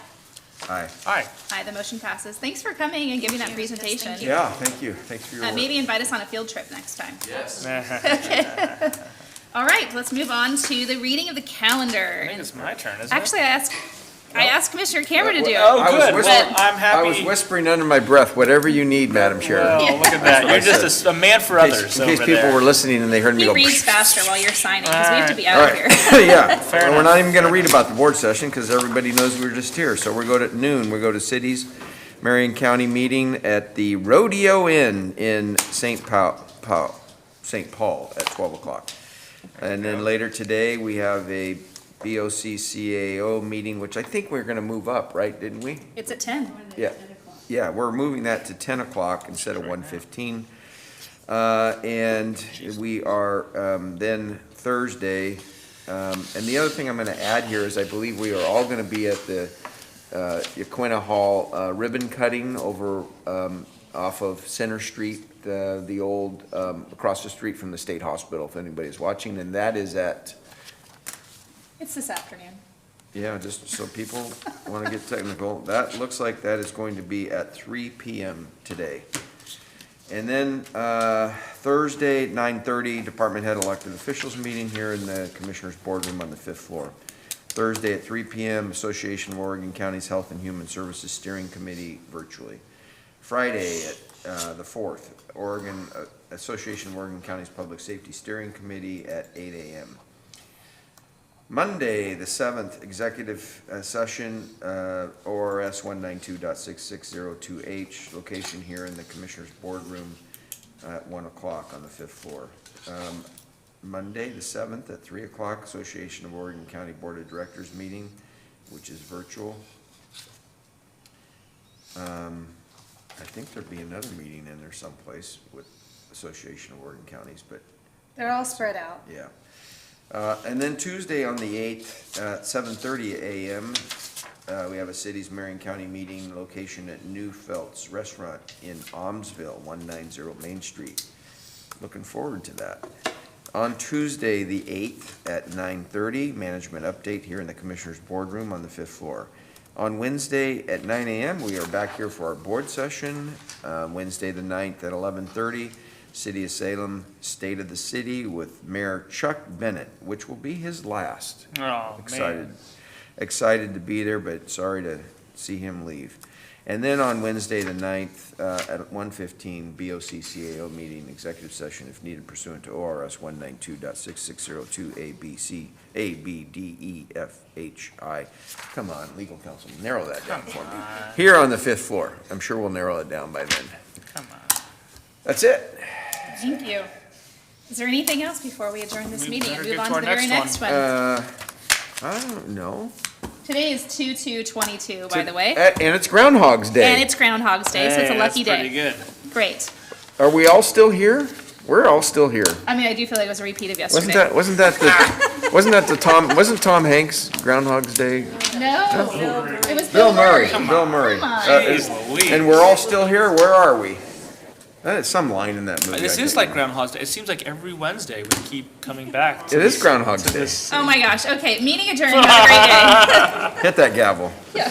Aye.
Aye.
Aye, the motion passes. Thanks for coming and giving that presentation.
Yeah, thank you. Thanks for your work.
Maybe invite us on a field trip next time.
Yes.
All right, let's move on to the reading of the calendar.
I think it's my turn, isn't it?
Actually, I asked Commissioner Cameron to do it.
Oh,
I was
good.
whispering-
Well, I'm
I was
happy.
whispering under my breath, whatever you need, Madam Chair.
Well, look at that.
what I
You're just
said.
a man for
In case-
others
In case
over
people
there.
were listening and they heard me
He
go.
reads faster while you're signing, because we have to be
All
out of
right,
here.
yeah.
Fair
Well, we're
enough.
not even gonna read about the board session, because everybody knows we were just here. So we go to noon, we go to cities, Marion County meeting at the Rodeo Inn in St. Paul at 12 o'clock. And then later today, we have a BOC-CAO meeting, which I think we're gonna move up, right, didn't we?
It's at 10.
Yeah, yeah, we're moving that to 10 o'clock instead of 1:15. And we are, then Thursday, and the other thing I'm gonna add here is I believe we are all gonna be at the Yaquina Hall ribbon cutting over, off of Center Street, the old, across the street from the State Hospital, if anybody's watching, and that is at,
It's this afternoon.
yeah, just so people want to get technical, that looks like that is going to be at 3 PM today. And then Thursday, at 9:30, Department Head Elected Officials meeting here in the Commissioners Boardroom on the 5th floor. Thursday at 3 PM, Association of Oregon Counties Health and Human Services Steering Committee virtually. Friday at the 4th, Oregon Association of Oregon Counties Public Safety Steering Committee at 8 AM. Monday, the 7th, executive session, ORS 192.6602H, location here in the Commissioners Boardroom at 1 o'clock on the 5th floor. Monday, the 7th, at 3 o'clock, Association of Oregon County Board of Directors meeting, which is virtual. I think there'd be another meeting in there someplace with Association of Oregon Counties, but
They're all spread out.
yeah. And then Tuesday on the 8th, at 7:30 AM, we have a city's Marion County meeting, location at New Felt's Restaurant in Almsville, 190 Main Street. Looking forward to that. On Tuesday, the 8th, at 9:30, management update here in the Commissioners Boardroom on the 5th floor. On Wednesday at 9 AM, we are back here for our board session. Wednesday, the 9th, at 11:30. City of Salem, State of the City with Mayor Chuck Bennett, which will be his last.
Oh,
Excited,
man.
excited to be there, but sorry to see him leave. And then on Wednesday, the 9th, at 1:15, BOC-CAO meeting, executive session if needed pursuant to ORS 192.6602 A, B, D, E, F, H, I. Come on, legal counsel, narrow that down for me. Here on the 5th floor. I'm sure we'll narrow it down by then.
Come on.
That's it.
Thank you. Is there anything else before we adjourn this
We
meeting and
better
move
get
on
to
to
our
the very
next
next one?
I don't know.
Today is 2/2/22, by the way.
And it's Groundhog's Day.
And it's Groundhog's Day, so it's a
Hey,
lucky
that's pretty
day.
good.
Great.
Are we all still here? We're all still here.
I mean, I do feel like it was a repeat of yesterday.
Wasn't that wasn't Tom Hanks Groundhog's Day?
No, it was
Bill Murray.
Come
Bill Murray.
Come on.
Jeez Louise.
And we're all still here? Where are we? That is some line in that movie.
This
I
is
can't
like
remember.
Groundhog's Day. It seems like every Wednesday we keep coming back to
It is Groundhog's
to
Day.
this.
Oh my gosh, okay, meeting adjourned, have a great day.
Hit that gavel.
Yeah.